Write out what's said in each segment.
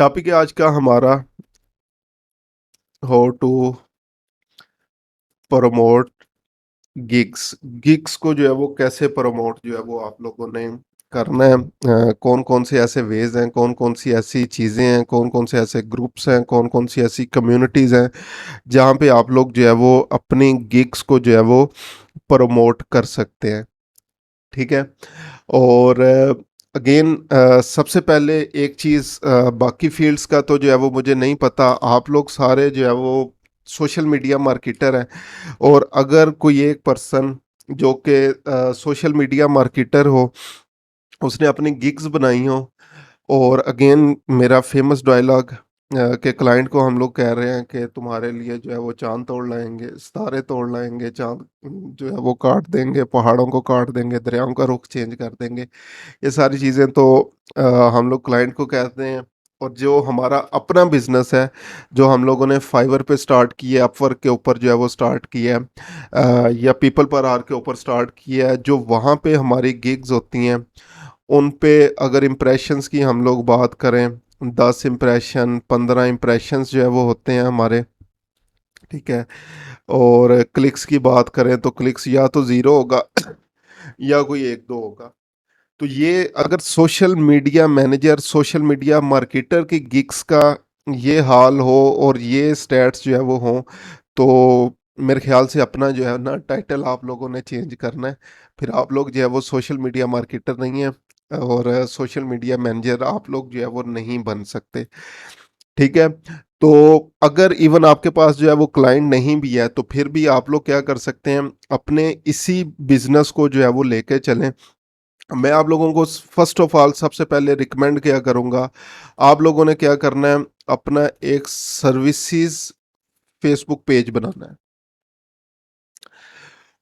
Topic है आज का हमारा how to promote gigs. Gigs को जो है वो कैसे प्रमोट जो है वो आप लोगों ने करना है। कौन कौन से ऐसे वेज हैं, कौन कौन सी ऐसी चीज़ें हैं, कौन कौन से ऐसे ग्रुप्स हैं, कौन कौन सी ऐसी कम्युनिटीज़ हैं जहाँ पे आप लोग जो है वो अपनी गिग्स को जो है वो प्रमोट कर सकते हैं। ठीक है। और अगेन सबसे पहले एक चीज़, बाकी फील्ड्स का तो जो है वो मुझे नहीं पता, आप लोग सारे जो है वो सोशल मीडिया मार्केटर हैं। और अगर कोई एक पर्सन जो कि सोशल मीडिया मार्केटर हो, उसने अपनी गिग्स बनाई हो, और अगेन मेरा फेमस डायलॉग के क्लाइंट को हम लोग कह रहे हैं कि तुम्हारे लिए जो है वो चांद तोड़ लाएंगे, सितारे तोड़ लाएंगे, चांद जो है वो काट देंगे, पहाड़ों को काट देंगे, दरियाओं का रुख चेंज कर देंगे। ये सारी चीज़ें तो अ, हम लोग क्लाइंट को कहते हैं। और जो हमारा अपना बिजनेस है, जो हम लोगों ने फाइवर पे स्टार्ट किया है, अपवर्क के ऊपर जो है वो स्टार्ट किया है, या पीपल पर आर के ऊपर स्टार्ट किया है, जो वहाँ पे हमारी गिग्स होती हैं, उन पे अगर इम्प्रेशंस की हम लोग बात करें, 10 इम्प्रेशन, 15 इम्प्रेशंस जो है वो होते हैं हमारे। ठीक है। और क्लिक्स की बात करें तो क्लिक्स या तो ज़ीरो होगा या कोई एक दो होगा। तो ये अगर social media manager, social media marketer की गिग्स का ये हाल हो और ये स्टैट्स जो है वो हों, तो मेरे ख्याल से अपना जो है ना टाइटल आप लोगों ने चेंज करना है। फिर आप लोग जो है वो सोशल मीडिया मार्केटर नहीं है, और सोशल मीडिया मैनेजर आप लोग जो है वो नहीं बन सकते। ठीक है। तो अगर इवन आपके पास जो है वो क्लाइंट नहीं भी है, तो फिर भी आप लोग क्या कर सकते हैं, अपने इसी बिजनेस को जो है वो लेके चलें। मैं आप लोगों को फर्स्ट ऑफ ऑल सबसे पहले रिकमेंड क्या करूंगा, आप लोगों ने क्या करना है, अपना एक सर्विसेज फेसबुक पेज बनाना है।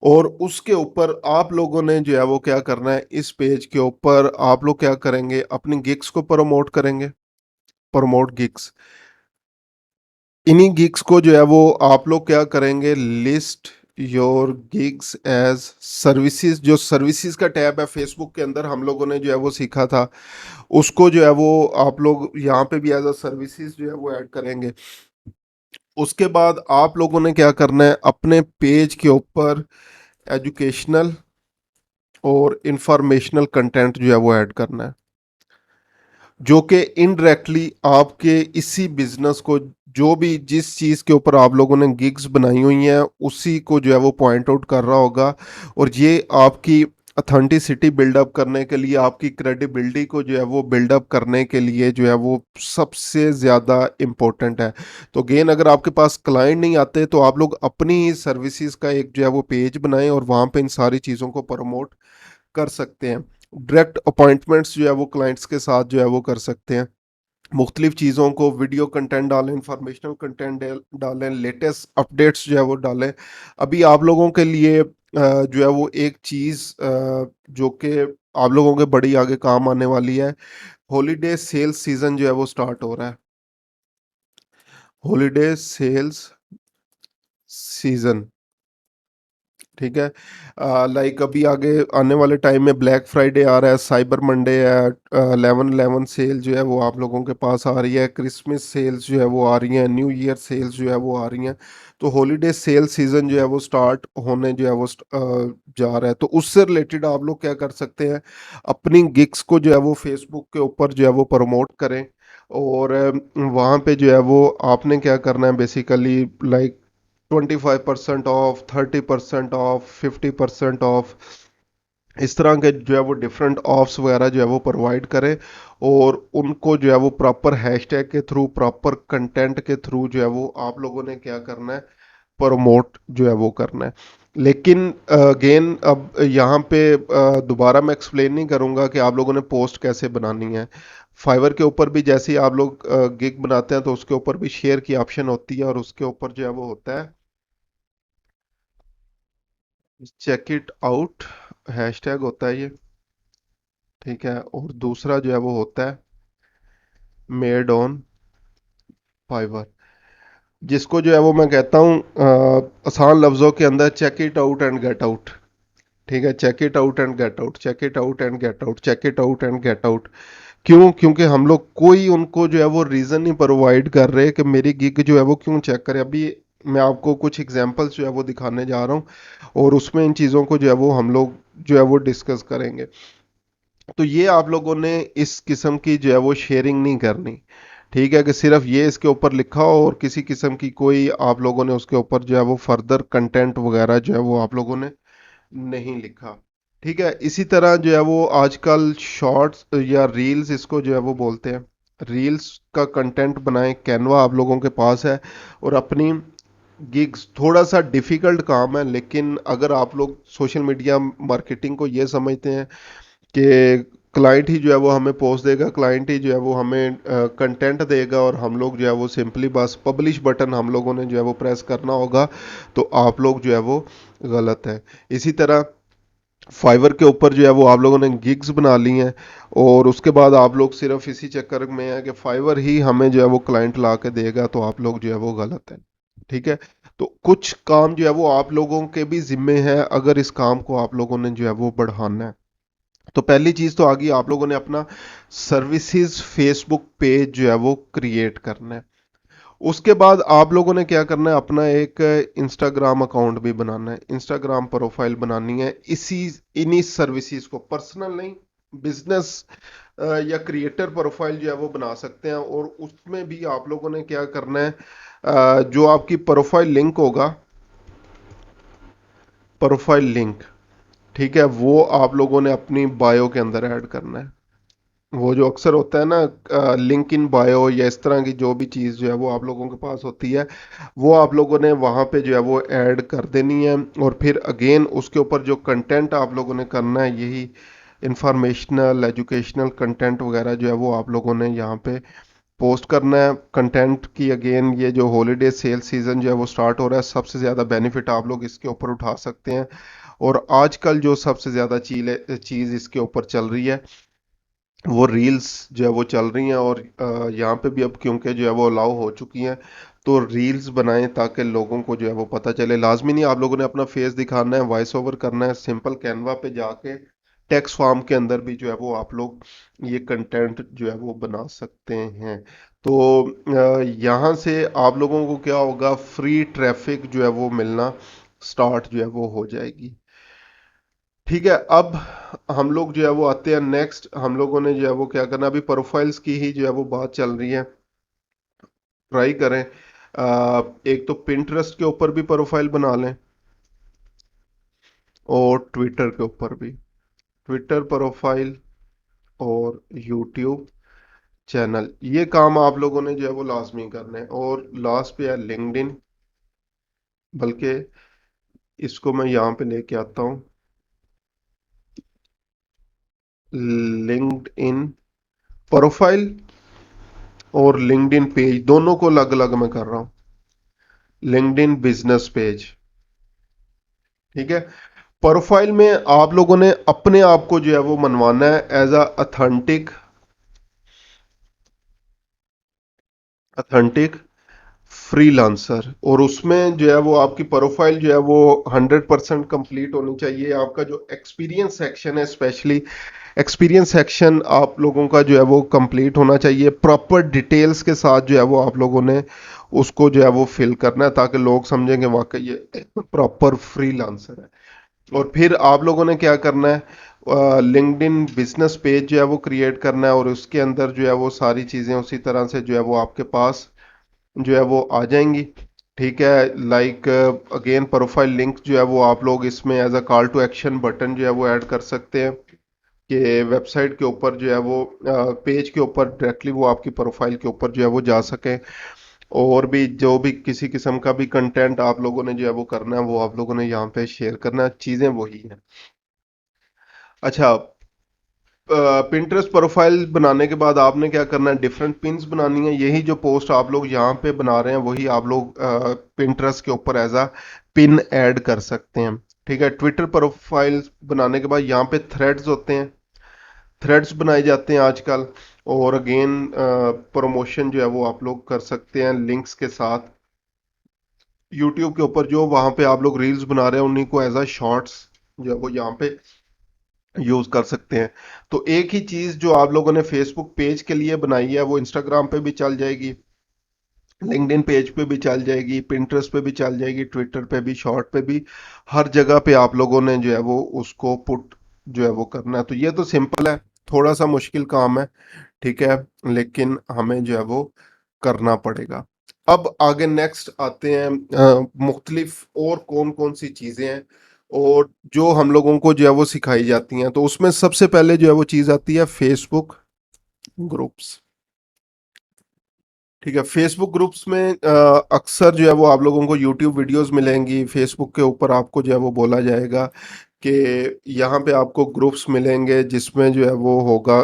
और उसके ऊपर आप लोगों ने जो है वो क्या करना है, इस पेज के ऊपर आप लोग क्या करेंगे, अपनी गिग्स को प्रमोट करेंगे। प्रमोट गिग्स, इन्हीं गिग्स को जो है वो आप लोग क्या करेंगे, list your gigs as services. जो सर्विसेज का टैब है फेसबुक के अंदर, हम लोगों ने जो है वो सीखा था, उसको जो है वो आप लोग यहाँ पे भी एज अ सर्विसेज जो है वो ऐड करेंगे। उसके बाद आप लोगों ने क्या करना है, अपने पेज के ऊपर एजुकेशनल और इंफॉर्मेशनल कंटेंट जो है वो ऐड करना है, जो कि इनडायरेक्टली आपके इसी बिजनेस को, जो भी जिस चीज़ के ऊपर आप लोगों ने गिग्स बनाई हुई हैं, उसी को जो है वो पॉइंट आउट कर रहा होगा। और ये आपकी अथेंटिसिटी बिल्डअप करने के लिए, आपकी क्रेडिबिलिटी को जो है वो बिल्डअप करने के लिए जो है वो सबसे ज़्यादा इम्पोर्टेंट है। तो अगेन, अगर आपके पास क्लाइंट नहीं आते, तो आप लोग अपनी ही सर्विसेज का एक जो है वो पेज बनाएं और वहाँ पे इन सारी चीज़ों को प्रमोट कर सकते हैं। डायरेक्ट अपॉइंटमेंट्स जो है वो क्लाइंट्स के साथ जो है वो कर सकते हैं। मुख्तलिफ चीज़ों को, वीडियो कंटेंट डालें, इंफॉर्मेशनल कंटेंट डालें, लेटेस्ट अपडेट्स जो है वो डालें। अभी आप लोगों के लिए जो है वो एक चीज़ जो कि आप लोगों के बड़ी आगे काम आने वाली है, हॉलीडे सेल्स सीजन जो है वो स्टार्ट हो रहा है। Holiday sales season. ठीक है। लाइक अभी आगे आने वाले टाइम में ब्लैक फ्राइडे आ रहा है, साइबर मंडे है, 11/11 सेल जो है वो आप लोगों के पास आ रही है, क्रिसमस सेल्स जो है वो आ रही हैं, न्यू ईयर सेल्स जो है वो आ रही हैं। तो हॉलीडे सेल सीजन जो है वो स्टार्ट होने जो है वो जा रहा है। तो उससे रिलेटेड आप लोग क्या कर सकते हैं, अपनी गिग्स को जो है वो फेसबुक के ऊपर जो है वो प्रमोट करें। और वहाँ पे जो है वो आपने क्या करना है, basically like 25% of, 30% of, 50% of, इस तरह के जो है वो डिफरेंट ऑफ्स वगैरह जो है वो प्रोवाइड करें। और उनको जो है वो प्रॉपर हैशटैग के थ्रू, प्रॉपर कंटेंट के थ्रू जो है वो आप लोगों ने क्या करना है, प्रमोट जो है वो करना है। लेकिन अगेन, अब यहाँ पे दोबारा मैं एक्सप्लेन नहीं करूँगा कि आप लोगों ने पोस्ट कैसे बनानी है। फाइवर के ऊपर भी जैसे ही आप लोग गिग बनाते हैं, तो उसके ऊपर भी शेयर की ऑप्शन होती है, और उसके ऊपर जो है वो होता है चेक इट आउट, हैशटैग होता है ये। ठीक है। और दूसरा जो है वो होता है मेड ऑन फाइवर, जिसको जो है वो मैं कहता हूँ आसान लफ्जों के अंदर, check it out and get out. ठीक है, check it out and get out, check it out and get out, check it out and get out. क्यों? क्योंकि हम लोग कोई उनको जो है वो रीज़न नहीं प्रोवाइड कर रहे कि मेरी गिग जो है वो क्यों चेक करे। अभी मैं आपको कुछ एग्जांपल्स जो है वो दिखाने जा रहा हूँ और उसमें इन चीज़ों को जो है वो हम लोग जो है वो डिस्कस करेंगे। तो ये आप लोगों ने इस किस्म की जो है वो शेयरिंग नहीं करनी। ठीक है कि सिर्फ ये इसके ऊपर लिखा हो और किसी किस्म की कोई आप लोगों ने उसके ऊपर जो है वो फर्दर कंटेंट वगैरह जो है वो आप लोगों ने नहीं लिखा। ठीक है, इसी तरह जो है वो आजकल शॉर्ट्स या रील्स इसको जो है वो बोलते हैं, रील्स का कंटेंट बनाएं, कैनवा आप लोगों के पास है और अपनी गिग्स, थोड़ा सा डिफिकल्ट काम है लेकिन अगर आप लोग सोशल मीडिया मार्केटिंग को ये समझते हैं कि क्लाइंट ही जो है वो हमें पोस्ट देगा, क्लाइंट ही जो है वो हमें कंटेंट देगा और हम लोग जो है वो सिंपली बस पब्लिश बटन हम लोगों ने जो है वो प्रेस करना होगा, तो आप लोग जो है वो गलत है। इसी तरह फाइवर के ऊपर जो है वो आप लोगों ने गिग्स बना ली हैं और उसके बाद आप लोग सिर्फ इसी चक्कर में है कि फाइवर ही हमें जो है वो क्लाइंट ला के देगा, तो आप लोग जो है वो गलत है। ठीक है, तो कुछ काम जो है वो आप लोगों के भी जिम्मे है अगर इस काम को आप लोगों ने जो है वो बढ़ाना है। तो पहली चीज तो आ गई, आप लोगों ने अपना सर्विसेज फेसबुक पेज जो है वो क्रिएट करना है। उसके बाद आप लोगों ने क्या करना है, अपना एक इंस्टाग्राम अकाउंट भी बनाना है, इंस्टाग्राम प्रोफाइल बनानी है। इसी इन्हीं सर्विसेज को, पर्सनल नहीं, बिजनेस या क्रिएटर प्रोफाइल जो है वो बना सकते हैं और उसमें भी आप लोगों ने क्या करना है, जो आपकी प्रोफाइल लिंक होगा, प्रोफाइल लिंक, ठीक है, वो आप लोगों ने अपनी बायो के अंदर ऐड करना है। वो जो अक्सर होता है ना, लिंक इन बायो या इस तरह की जो भी चीज़ जो है वो आप लोगों के पास होती है, वो आप लोगों ने वहाँ पे जो है वो ऐड कर देनी है। और फिर अगेन उसके ऊपर जो कंटेंट आप लोगों ने करना है, यही इंफॉर्मेशनल एजुकेशनल कंटेंट वगैरह जो है वो आप लोगों ने यहाँ पे पोस्ट करना है। कंटेंट की अगेन, ये जो हॉलीडे सेल सीजन जो है वो स्टार्ट हो रहा है, सबसे ज़्यादा बेनिफिट आप लोग इसके ऊपर उठा सकते हैं। और आजकल जो सबसे ज़्यादा चीज़ इसके ऊपर चल रही है, वो रील्स जो है वो चल रही हैं। और यहाँ पे भी अब क्योंकि जो है वो अलाउ हो चुकी हैं, तो रील्स बनाएं ताकि लोगों को जो है वो पता चले। लाजमी नहीं आप लोगों ने अपना फेस दिखाना है, वॉइस ओवर करना है, सिंपल कैनवा पे जाके टेक्स्ट फॉर्म के अंदर भी जो है वो आप लोग ये कंटेंट जो है वो बना सकते हैं। तो यहाँ से आप लोगों को क्या होगा, फ्री ट्रैफिक जो है वो मिलना स्टार्ट जो है वो हो जाएगी। ठीक है, अब हम लोग जो है वो आते हैं नेक्स्ट, हम लोगों ने जो है वो क्या करना, अभी प्रोफाइल्स की ही जो है वो बात चल रही है। ट्राई करें, एक तो पिंटरेस्ट के ऊपर भी प्रोफाइल बना लें और ट्विटर के ऊपर भी, ट्विटर प्रोफाइल और यूट्यूब चैनल, ये काम आप लोगों ने जो है वो लाजमी करना है। और लास्ट पे है लिंक्डइन, बल्कि इसको मैं यहाँ पे लेके आता हूँ, लिंक्डइन प्रोफाइल और लिंक्डइन पेज दोनों को अलग अलग मैं कर रहा हूँ। लिंक्डइन बिजनेस पेज, ठीक है। प्रोफाइल में आप लोगों ने अपने आप को जो है वो मनवाना है as a authentic, authentic freelancer. और उसमें जो है वो आपकी प्रोफाइल जो है वो 100% कंप्लीट होनी चाहिए। आपका जो एक्सपीरियंस सेक्शन है, स्पेशली एक्सपीरियंस सेक्शन आप लोगों का जो है वो कंप्लीट होना चाहिए, प्रॉपर डिटेल्स के साथ जो है वो आप लोगों ने उसको जो है वो फिल करना है ताकि लोग समझेंगे वाकई ये प्रॉपर फ्रीलांसर है। और फिर आप लोगों ने क्या करना है, लिंक्डइन बिजनेस पेज जो है वो क्रिएट करना है और उसके अंदर जो है वो सारी चीज़ें उसी तरह से जो है वो आपके पास जो है वो आ जाएंगी। ठीक है, लाइक अगेन प्रोफाइल लिंक जो है वो आप लोग इसमें as a call to action button जो है वो ऐड कर सकते हैं कि वेबसाइट के ऊपर जो है वो, पेज के ऊपर डायरेक्टली वो आपकी प्रोफाइल के ऊपर जो है वो जा सके। और भी जो भी किसी किस्म का भी कंटेंट आप लोगों ने जो है वो करना है, वो आप लोगों ने यहाँ पे शेयर करना है, चीज़ें वही हैं। अच्छा, पिंटरेस्ट प्रोफाइल बनाने के बाद आपने क्या करना है, डिफरेंट पिन्स बनानी है। यही जो पोस्ट आप लोग यहाँ पे बना रहे हैं वही आप लोग पिंटरेस्ट के ऊपर एज अ पिन ऐड कर सकते हैं। ठीक है, ट्विटर प्रोफाइल बनाने के बाद यहाँ पे थ्रेड्स होते हैं, थ्रेड्स बनाए जाते हैं आजकल। और अगेन प्रमोशन जो है वो आप लोग कर सकते हैं लिंक्स के साथ। यूट्यूब के ऊपर जो वहाँ पे आप लोग रील्स बना रहे हैं उन्हीं को एज अ शॉर्ट्स जो है वो यहाँ पे यूज कर सकते हैं। तो एक ही चीज जो आप लोगों ने फेसबुक पेज के लिए बनाई है वो इंस्टाग्राम पे भी चल जाएगी, लिंक्डइन पेज पे भी चल जाएगी, पिंटरेस्ट पे भी चल जाएगी, ट्विटर पे भी, शॉर्ट पे भी, हर जगह पे आप लोगों ने जो है वो उसको पुट जो है वो करना है। तो ये तो सिंपल है, थोड़ा सा मुश्किल काम है, ठीक है, लेकिन हमें जो है वो करना पड़ेगा। अब आगे नेक्स्ट आते हैं, मुख्तलिफ और कौन कौन सी चीजें हैं और जो हम लोगों को जो है वो सिखाई जाती हैं। तो उसमें सबसे पहले जो है वो चीज आती है फेसबुक ग्रुप्स। ठीक है, फेसबुक ग्रुप्स में अक्सर जो है वो आप लोगों को यूट्यूब वीडियोस मिलेंगी, फेसबुक के ऊपर आपको जो है वो बोला जाएगा कि यहाँ पे आपको ग्रुप्स मिलेंगे जिसमें जो है वो होगा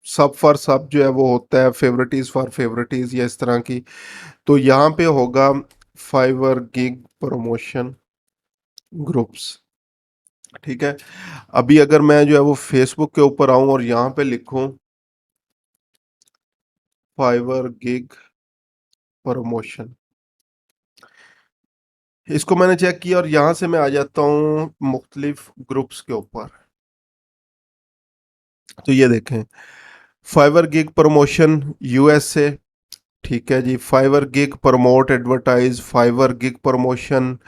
सब फॉर सब जो है वो होता है, फेवरेटीज फॉर फेवरेटीज या इस तरह की। तो यहाँ पे होगा फाइवर गिग प्रमोशन ग्रुप्स। ठीक है, अभी अगर मैं जो है वो फेसबुक के ऊपर आऊं और यहाँ पे लिखूं फाइवर गिग प्रमोशन, इसको मैंने चेक किया और यहाँ से मैं आ जाता हूँ मुख्तलिफ ग्रुप्स के ऊपर। तो ये देखें, फाइवर गिग प्रमोशन यूएसए, ठीक है जी, Fiverr gig promote advertise, Fiverr gig promotion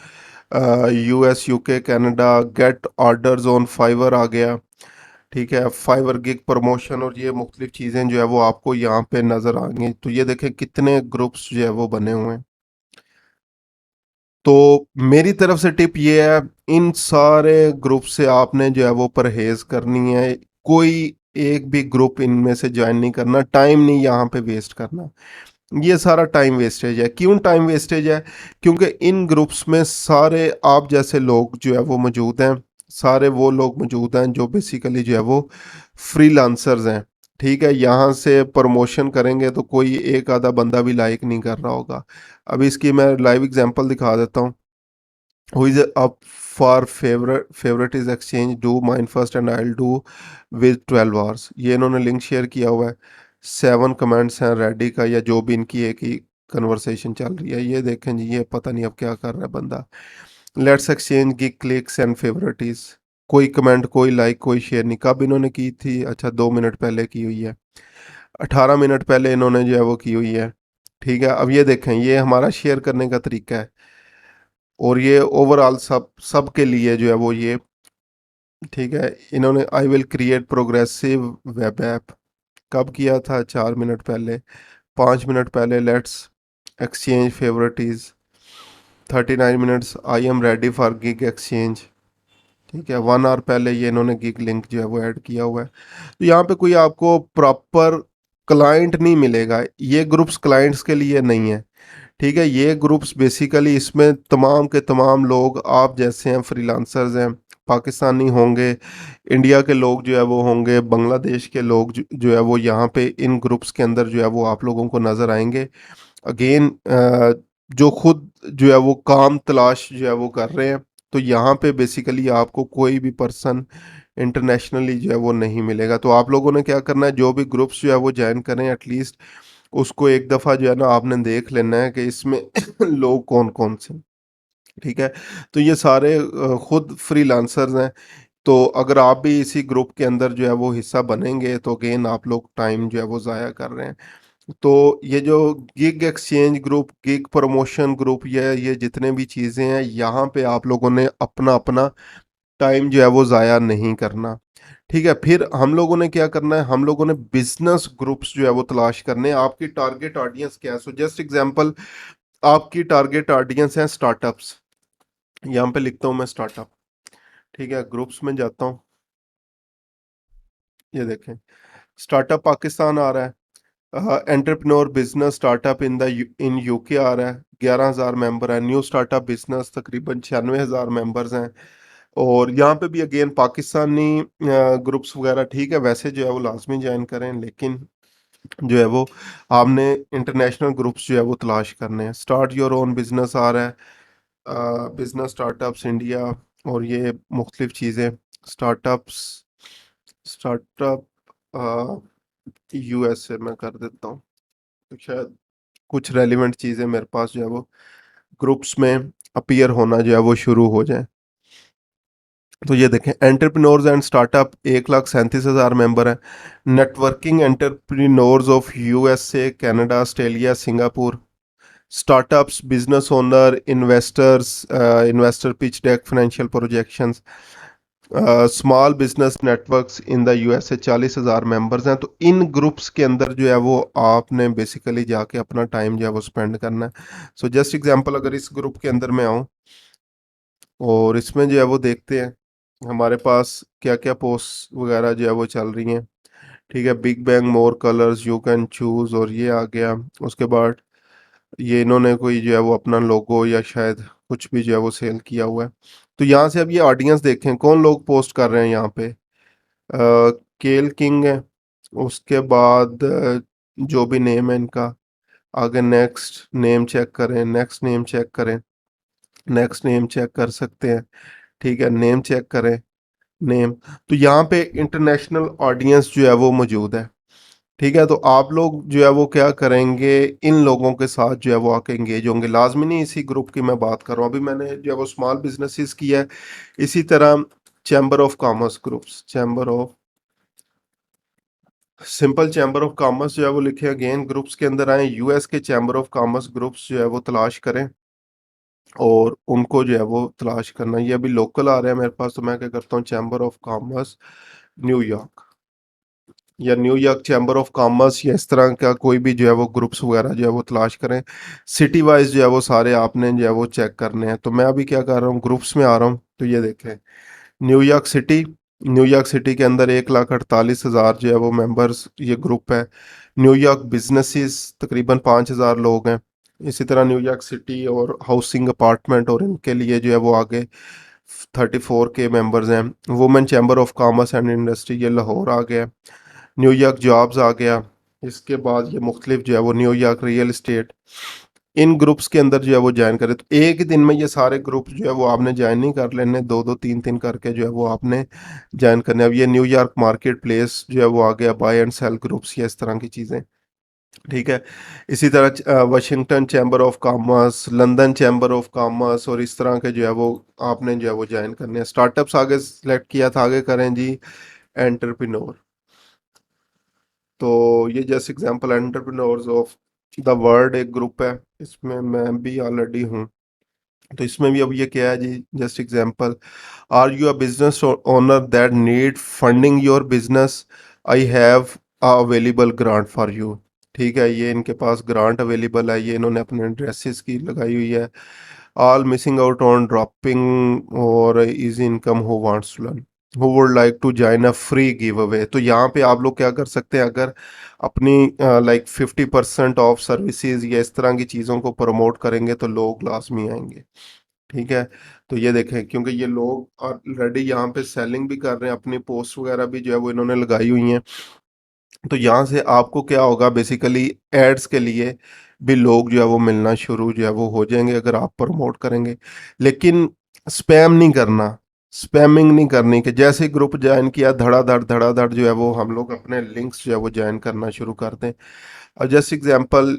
US UK Canada, get orders on Fiverr आ गया। ठीक है, फाइवर गिग प्रमोशन और ये मुख्तलिफ चीज़ें जो है वो आपको यहाँ पे नज़र आएंगी। तो ये देखें कितने ग्रुप्स जो है वो बने हुए हैं। तो मेरी तरफ से टिप ये है, इन सारे ग्रुप से आपने जो है वो परहेज करनी है। कोई एक भी ग्रुप इनमें से ज्वाइन नहीं करना, टाइम नहीं यहाँ पे वेस्ट करना। ये सारा टाइम वेस्टेज है। क्यों टाइम वेस्टेज है? क्योंकि इन ग्रुप्स में सारे आप जैसे लोग जो है वो मौजूद हैं, सारे वो लोग मौजूद हैं जो बेसिकली जो है वो फ्रीलांसर्स हैं। ठीक है, यहाँ से प्रमोशन करेंगे तो कोई एक आधा बंदा भी लाइक नहीं कर रहा होगा। अभी इसकी मैं लाइव एग्जांपल दिखा देता हूँ। Who is up for favourite is exchange do mine first and I do with 12 hours, ये इन्होंने लिंक शेयर किया हुआ है। 7 कमेंट्स हैं रेडी का, या जो भी इनकी एक ही कन्वर्सेशन चल रही है। ये देखें जी, ये पता नहीं अब क्या कर रहा है बंदा। Let's exchange gig clicks and favourites, कोई कमेंट, कोई लाइक, कोई शेयर नहीं। कब इन्होंने की थी? अच्छा, 2 मिनट पहले की हुई है, 18 मिनट पहले इन्होंने जो है वो की हुई है। ठीक है, अब ये देखें, ये हमारा शेयर करने का तरीका है और ये ओवरऑल सब सब के लिए जो है वो ये। ठीक है, इन्होंने I will create progressive web app कब किया था? 4 मिनट पहले। 5 मिनट पहले let's exchange favourites. 39 minutes I am ready for gig exchange. ठीक है, 1 आवर पहले ये इन्होंने गिग लिंक जो है वो ऐड किया हुआ है। तो यहाँ पे कोई आपको प्रॉपर क्लाइंट नहीं मिलेगा, ये ग्रुप्स क्लाइंट्स के लिए नहीं है। ठीक है, ये ग्रुप्स बेसिकली इसमें तमाम के तमाम लोग आप जैसे हैं, फ्रीलांसर्स हैं, पाकिस्तानी होंगे, इंडिया के लोग जो है वो होंगे, बांग्लादेश के लोग जो है वो यहाँ पे इन ग्रुप्स के अंदर जो है वो आप लोगों को नज़र आएंगे। अगेन जो खुद जो है वो काम तलाश जो है वो कर रहे हैं। तो यहाँ पे बेसिकली आपको कोई भी पर्सन इंटरनेशनली जो है वो नहीं मिलेगा। तो आप लोगों ने क्या करना है, जो भी ग्रुप्स जो है वो ज्वाइन करें एटलीस्ट उसको एक दफ़ा जो है ना आपने देख लेना है कि इसमें लोग कौन कौन से। ठीक है, तो ये सारे खुद फ्रीलांसर्स हैं। तो अगर आप भी इसी ग्रुप के अंदर जो है वो हिस्सा बनेंगे तो अगेन आप लोग टाइम जो है वो ज़ाया कर रहे हैं। तो ये जो gig exchange group, gig promotion group, ये जितने भी चीज़ें हैं, यहाँ पे आप लोगों ने अपना अपना टाइम जो है वो ज़ाया नहीं करना। ठीक है, फिर हम लोगों ने क्या करना है, हम लोगों ने बिजनेस ग्रुप्स जो है वो तलाश करने हैं। आपकी टारगेट ऑडियंस क्या है? सो जस्ट एग्जांपल, आपकी टारगेट ऑडियंस है स्टार्टअप्स। यहाँ पे लिखता हूँ मैं स्टार्टअप। ठीक है, ग्रुप्स में जाता हूँ, ये देखें स्टार्टअप पाकिस्तान आ रहा है, entrepreneur business startup in UK आ रहा है, 11,000 मेंबर है। न्यू स्टार्टअप बिजनेस तकरीबन 96,000 मेंबर्स हैं। और यहाँ पे भी अगेन पाकिस्तानी ग्रुप्स वगैरह, ठीक है, वैसे जो है वो लाजमी ज्वाइन करें, लेकिन जो है वो आपने इंटरनेशनल ग्रुप्स जो है वो तलाश करने हैं। स्टार्ट योर ओन बिजनेस आ रहा है, बिजनेस स्टार्टअप्स इंडिया, और ये मुख्तलिफ चीज़ें, स्टार्टअप्स, स्टार्टअप यूएसए में कर देता हूँ, तो शायद कुछ रेलिवेंट चीज़ें मेरे पास जो है वो ग्रुप्स में अपीयर होना जो है वो शुरू हो जाए। तो ये देखें, एंटरप्रेन्योर्स एंड स्टार्टअप 1,37,000 मेंबर हैं। Networking entrepreneurs of USA, Canada, Australia, Singapore. Startups, business owner, investors, investor pitch deck, financial projections. Small business networks in the USA 40,000 members हैं। तो इन ग्रुप्स के अंदर जो है वो आपने बेसिकली जाके अपना टाइम जो है वो स्पेंड करना है। सो जस्ट एग्जांपल, अगर इस ग्रुप के अंदर मैं आऊँ और इसमें जो है वो देखते हैं हमारे पास क्या क्या पोस्ट वगैरह जो है वो चल रही हैं। ठीक है, big bang, more colours, you can choose, और ये आ गया। उसके बाद ये इन्होंने कोई जो है वो अपना लोगो या शायद कुछ भी जो है वो सेल किया हुआ है। तो यहाँ से अब ये ऑडियंस देखें कौन लोग पोस्ट कर रहे हैं यहाँ पे। केल किंग है। उसके बाद जो भी नेम है इनका। आगे नेक्स्ट नेम चेक करें, नेक्स्ट नेम चेक करें, नेक्स्ट नेम चेक कर सकते हैं। ठीक है, नेम चेक करें, नेम। तो यहाँ पे इंटरनेशनल ऑडियंस जो है वो मौजूद है। ठीक है, तो आप लोग जो है वो क्या करेंगे, इन लोगों के साथ जो है वो आके एंगेज होंगे। लाजमी नहीं इसी ग्रुप की मैं बात कर रहा हूँ, अभी मैंने जो है वो स्मॉल बिजनेसेस की है। इसी तरह chamber of commerce groups, chamber of, simple chamber of commerce जो है वो लिखे, अगेन ग्रुप्स के अंदर आए, यूएस के चैम्बर ऑफ कॉमर्स ग्रुप्स जो है वो तलाश करें और उनको जो है वो तलाश करना। ये अभी लोकल आ रहे हैं मेरे पास, तो मैं क्या करता हूँ, चैम्बर ऑफ कॉमर्स न्यूयॉर्क, या न्यूयॉर्क चैम्बर ऑफ कॉमर्स, या इस तरह का कोई भी जो है वो ग्रुप्स वगैरह जो है वो तलाश करें। सिटी वाइज जो है वो सारे आपने जो है वो चेक करने हैं। तो मैं अभी क्या कर रहा हूँ, ग्रुप्स में आ रहा हूँ, तो ये देखें, न्यूयॉर्क सिटी, न्यूयॉर्क सिटी के अंदर 1,48,000 जो है वो मेंबर्स ये ग्रुप है। न्यूयॉर्क बिजनेसेस तकरीबन 5,000 लोग हैं। इसी तरह न्यूयॉर्क सिटी और हाउसिंग अपार्टमेंट और इनके लिए जो है वो आगे 34 के मेंबर्स हैं। Women chamber of commerce and industry, ये लाहौर आ गया। न्यूयॉर्क जॉब्स आ गया। इसके बाद ये मुख्तलिफ जो है वो न्यूयॉर्क रियल इस्टेट। इन ग्रुप्स के अंदर जो है वो ज्वाइन करें। तो एक ही दिन में ये सारे ग्रुप जो है वो आपने ज्वाइन नहीं कर लेने, दो दो तीन तीन करके जो है वो आपने ज्वाइन करने। अब ये न्यूयॉर्क मार्केट प्लेस जो है वो आ गया, बाय एंड सेल ग्रुप्स या इस तरह की चीज़ें। ठीक है, इसी तरह Washington chamber of commerce, London chamber of commerce, और इस तरह के जो है वो आपने जो है वो ज्वाइन करने हैं। स्टार्टअप्स आगे सेलेक्ट किया था, आगे करें जी एंटरप्रेन्योर। तो ये just example, entrepreneurs of the world एक ग्रुप है, इसमें मैं भी ऑलरेडी हूँ। तो इसमें भी अब ये क्या है जी, just example, are you a business owner that need funding your business, I have available grant for you. ठीक है, ये इनके पास ग्रांट अवेलेबल है, ये इन्होंने अपने ड्रेसेस की लगाई हुई है। All missing out on dropping और easy income who wants to learn, who would like to join a free give away. तो यहाँ पे आप लोग क्या कर सकते हैं, अगर अपनी लाइक 50% ऑफ सर्विसेज या इस तरह की चीज़ों को प्रमोट करेंगे तो लोग लाजमी आएंगे। ठीक है, तो ये देखें, क्योंकि ये लोग ऑलरेडी यहाँ पे सेलिंग भी कर रहे हैं, अपनी पोस्ट वगैरह भी जो है वो इन्होंने लगाई हुई हैं। तो यहाँ से आपको क्या होगा, बेसिकली एड्स के लिए भी लोग जो है वो मिलना शुरू जो है वो हो जाएंगे अगर आप प्रमोट करेंगे। लेकिन स्पैम नहीं करना, स्पैमिंग नहीं करनी कि जैसे ग्रुप ज्वाइन किया धड़ाधड़ जो है वो हम लोग अपने लिंक्स जो है वो ज्वाइन करना शुरू कर दें। और जैसे एग्जांपल,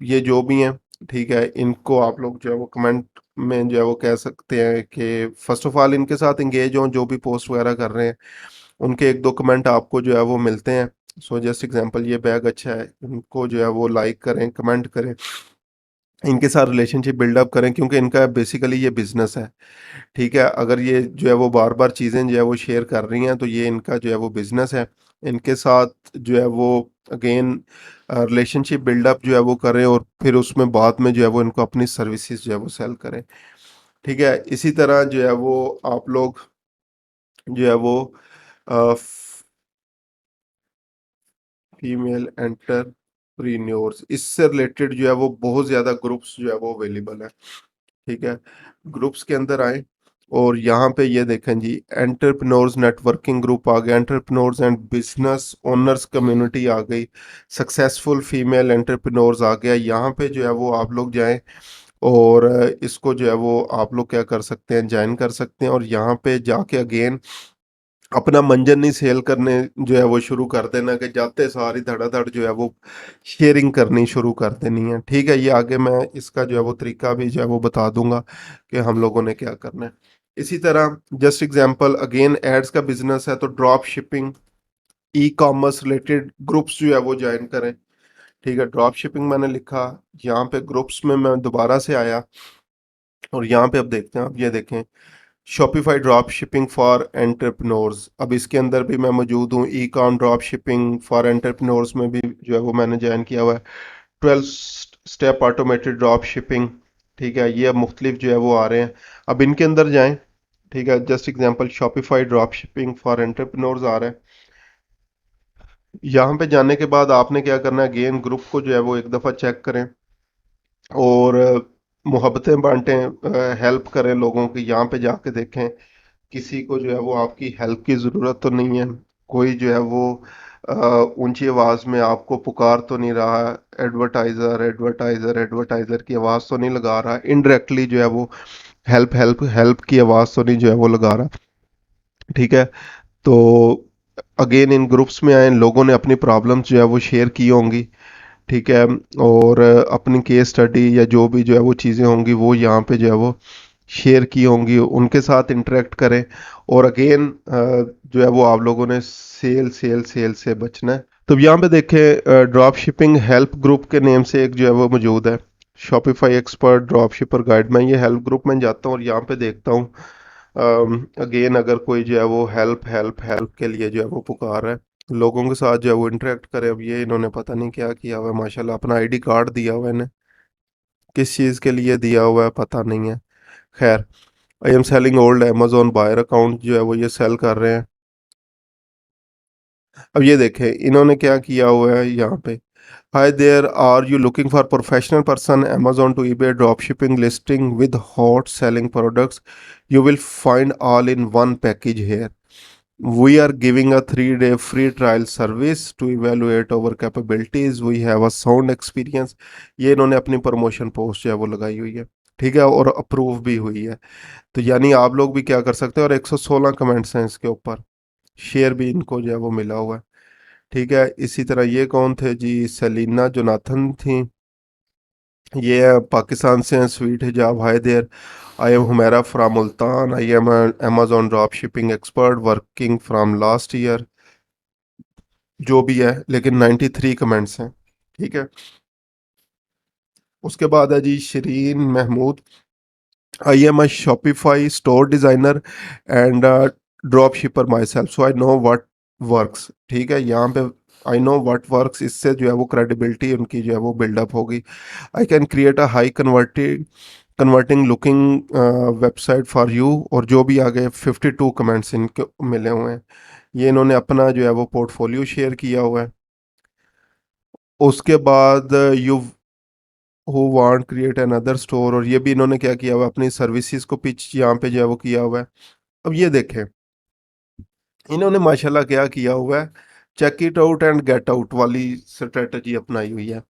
ये जो भी हैं, ठीक है, इनको आप लोग जो है वो कमेंट में जो है वो कह सकते हैं कि फर्स्ट ऑफ ऑल इनके साथ इंगेज हों, जो भी पोस्ट वगैरह कर रहे हैं उनके एक दो कमेंट आपको जो है वो मिलते हैं। सो जस्ट एग्जांपल, ये बैग अच्छा है, इनको जो है वो लाइक करें, कमेंट करें, इनके साथ रिलेशनशिप बिल्डअप करें, क्योंकि इनका बेसिकली ये बिजनेस है। ठीक है, अगर ये जो है वो बार बार चीज़ें जो है वो शेयर कर रही हैं तो ये इनका जो है वो बिजनेस है। इनके साथ जो है वो अगेन रिलेशनशिप बिल्डअप जो है वो करें और फिर उसमें बाद में जो है वो इनको अपनी सर्विसेज जो है वो सेल करें। ठीक है, इसी तरह जो है वो आप लोग जो है वो फीमेल एंटरप्रीन्योर्स, इससे रिलेटेड जो है वो बहुत ज़्यादा ग्रुप्स जो है वो अवेलेबल है। ठीक है, ग्रुप्स के अंदर आए और यहाँ पे ये देखें जी, एंटरप्रेन्योर्स नेटवर्किंग ग्रुप आ गया, entrepreneurs and business owners community आ गई, सक्सेसफुल फीमेल एंटरप्रेन्योर्स आ गया। यहाँ पे जो है वो आप लोग जाएं और इसको जो है वो आप लोग क्या कर सकते हैं, ज्वाइन कर सकते हैं। और यहाँ पे जाके अगेन अपना मंजन नहीं सेल करने जो है वो शुरू कर देना कि जाते सारी धड़ाधड़ जो है वो शेयरिंग करनी शुरू कर देनी है। ठीक है, ये आगे मैं इसका जो है वो तरीका भी जो है वो बता दूंगा कि हम लोगों ने क्या करना है। इसी तरह जस्ट एग्जांपल अगेन एड्स का बिजनेस है तो drop shipping e commerce related groups जो है वो ज्वाइन करें। ठीक है, ड्रॉप शिपिंग मैंने लिखा, यहाँ पे ग्रुप्स में मैं दोबारा से आया और यहाँ पे अब देखते हैं, अब ये देखें Shopify drop shipping for entrepreneurs. अब इसके अंदर भी मैं मौजूद हूँ, e com drop shipping for entrepreneurs में भी जो है वो मैंने ज्वाइन किया हुआ है। 12 स्टेप ऑटोमेटेड ड्रॉप शिपिंग। ठीक है, ये अब मुख्तलिफ जो है वो आ रहे हैं, अब इनके अंदर जाएं। ठीक है, just example Shopify drop shipping for entrepreneurs आ रहा है। यहाँ पे जाने के बाद आपने क्या करना है, अगेन ग्रुप को जो है वो एक दफ़ा चेक करें और मोहब्बतें बांटें, हेल्प करें लोगों की। यहाँ पे जाके देखें किसी को जो है वो आपकी हेल्प की ज़रूरत तो नहीं है, कोई जो है वो अ, ऊंची आवाज़ में आपको पुकार तो नहीं रहा, एडवर्टाइज़र एडवर्टाइज़र एडवर्टाइज़र की आवाज़ तो नहीं लगा रहा, इनडायरेक्टली जो है वो हेल्प हेल्प हेल्प की आवाज़ तो नहीं जो है वो लगा रहा। ठीक है, तो अगेन इन ग्रुप्स में आए लोगों ने अपनी प्रॉब्लम्स जो है वो शेयर की होंगी। ठीक है, और अपनी केस स्टडी या जो भी जो है वो चीज़ें होंगी वो यहाँ पे जो है वो शेयर की होंगी, उनके साथ इंटरेक्ट करें। और अगेन जो है वो आप लोगों ने सेल सेल सेल से बचना है। तो यहाँ पे देखें ड्रॉप शिपिंग हेल्प ग्रुप के नेम से एक जो है वो मौजूद है, शॉपिफाई एक्सपर्ट ड्रॉप शिपर गाइड। मैं ये हेल्प ग्रुप में जाता हूँ और यहाँ पे देखता हूँ अगेन अगर कोई जो है वो हेल्प हेल्प हेल्प के लिए जो है वो पुकार रहा है, लोगों के साथ जो है वो इंटरेक्ट करे। अब ये इन्होंने पता नहीं क्या किया हुआ है, माशाल्लाह अपना आईडी कार्ड दिया हुआ है इन्हें, किस चीज़ के लिए दिया हुआ है पता नहीं है। खैर, I am selling old Amazon buyer account जो है वो ये सेल कर रहे हैं। अब ये देखें इन्होंने क्या किया हुआ है यहाँ पे, hi there are you looking for professional person Amazon to eBay drop shipping listing with hot selling products, you will find all in one package here. We are giving a 3-day free trial service to evaluate our capabilities. We have a sound experience. ये इन्होंने अपनी promotion post जो है वो लगाई हुई है। ठीक है, और अप्रूव भी हुई है। तो यानी आप लोग भी क्या कर सकते हैं, और 116 कमेंट्स हैं इसके ऊपर, शेयर भी इनको जो है वो मिला हुआ है। ठीक है, इसी तरह ये कौन थे जी, सेलिना जोनाथन थी, ये है पाकिस्तान से हैं, sweet hijab, hi there I am Humaira from Multan, I am Amazon drop shipping expert working from last year, जो भी है, लेकिन 93 कमेंट्स हैं। ठीक है, उसके बाद है जी Shireen Mahmood, I am a Shopify store designer and drop shipper myself, so I know what works. ठीक है, यहाँ पे आई नो व्हाट वर्क्स, इससे जो है वो क्रेडिबिलिटी उनकी जो है वो बिल्डअप होगी। I can create a high converting looking website for you, और जो भी आगे 52 कमेंट्स इनके मिले हुए हैं। ये इन्होंने अपना जो है वो पोर्टफोलियो शेयर किया हुआ है। उसके बाद you who want create another store, और ये भी इन्होंने क्या किया हुआ है, अपनी सर्विसेज को पिच यहाँ पे जो है वो किया हुआ है। अब ये देखें इन्होंने माशाल्लाह क्या किया हुआ है, check it out and get out वाली स्ट्रेटजी अपनाई हुई है।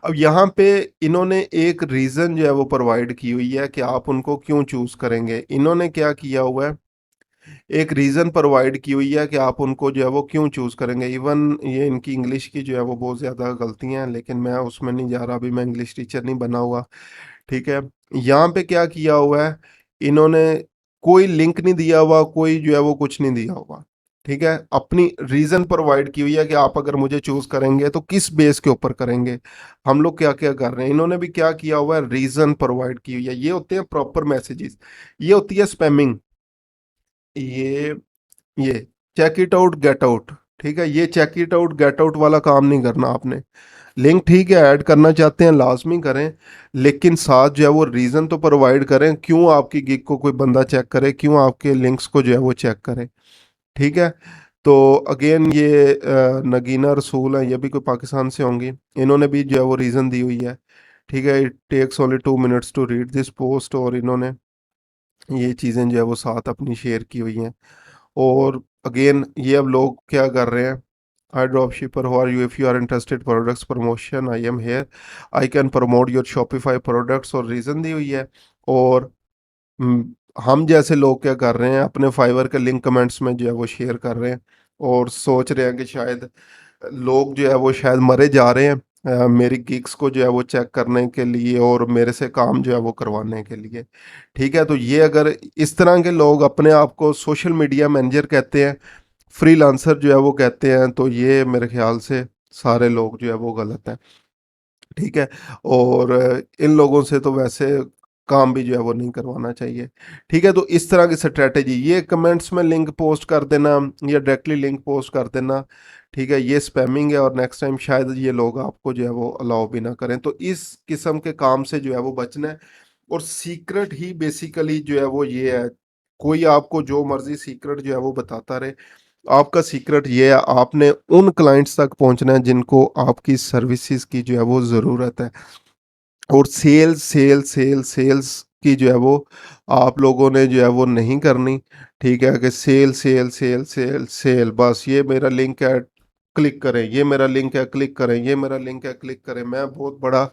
अब यहाँ पे इन्होंने एक रीज़न जो है वो प्रोवाइड की हुई है कि आप उनको क्यों चूज़ करेंगे। इन्होंने क्या किया हुआ है, एक रीज़न प्रोवाइड की हुई है कि आप उनको जो है वो क्यों चूज़ करेंगे। इवन ये इनकी इंग्लिश की जो है वो बहुत ज़्यादा गलतियाँ हैं, लेकिन मैं उसमें नहीं जा रहा, अभी मैं इंग्लिश टीचर नहीं बना हुआ। ठीक है, यहाँ पे क्या किया हुआ है, इन्होंने कोई लिंक नहीं दिया हुआ, कोई जो है वो कुछ नहीं दिया हुआ। ठीक है, अपनी रीजन प्रोवाइड की हुई है कि आप अगर मुझे चूज करेंगे तो किस बेस के ऊपर करेंगे, हम लोग क्या क्या कर रहे हैं। इन्होंने भी क्या किया हुआ है, रीजन प्रोवाइड की हुई है। ये होते हैं प्रॉपर मैसेजेस, ये होती है स्पैमिंग। ये ये check it out get out. ठीक है, ये check it out get out वाला काम नहीं करना आपने। लिंक ठीक है ऐड करना चाहते हैं लाजमी करें, लेकिन साथ जो है वो रीज़न तो प्रोवाइड करें क्यों आपकी गिग को कोई बंदा चेक करे, क्यों आपके लिंक्स को जो है वो चेक करे। ठीक है, तो अगेन ये नगीना रसूल हैं, ये भी कोई पाकिस्तान से होंगी, इन्होंने भी जो है वो रीज़न दी हुई है। ठीक है, it takes only 2 minutes to read this post, और इन्होंने ये चीज़ें जो है वो साथ अपनी शेयर की हुई हैं। और अगेन ये अब लोग क्या कर रहे हैं, I drop shipper who are you, if you are interested products promotion I am here, I can promote your Shopify products, और रीज़न दी हुई है। और हम जैसे लोग क्या कर रहे हैं, अपने फाइवर के लिंक कमेंट्स में जो है वो शेयर कर रहे हैं और सोच रहे हैं कि शायद लोग जो है वो शायद मरे जा रहे हैं मेरी गिग्स को जो है वो चेक करने के लिए और मेरे से काम जो है वो करवाने के लिए। ठीक है, तो ये अगर इस तरह के लोग अपने आप को सोशल मीडिया मैनेजर कहते हैं, फ्रीलांसर जो है वो कहते हैं, तो ये मेरे ख्याल से सारे लोग जो है वो गलत हैं। ठीक है, और इन लोगों से तो वैसे काम भी जो है वो नहीं करवाना चाहिए। ठीक है, तो इस तरह की स्ट्रेटेजी, ये कमेंट्स में लिंक पोस्ट कर देना या डायरेक्टली लिंक पोस्ट कर देना, ठीक है, ये स्पैमिंग है और नेक्स्ट टाइम शायद ये लोग आपको जो है वो अलाउ भी ना करें। तो इस किस्म के काम से जो है वो बचना है। और सीक्रेट ही बेसिकली जो है वो ये है, कोई आपको जो मर्जी सीक्रेट जो है वो बताता रहे, आपका सीक्रेट ये है, आपने उन क्लाइंट्स तक पहुंचना है जिनको आपकी सर्विसेज की जो है वो ज़रूरत है। और सेल्स सेल्स सेल्स सेल्स की जो है वो आप लोगों ने जो है वो नहीं करनी। ठीक है, कि sell sell sell sell sell, बस ये मेरा लिंक है क्लिक करें, ये मेरा लिंक है क्लिक करें, ये मेरा लिंक है क्लिक करें। मैं बहुत बड़ा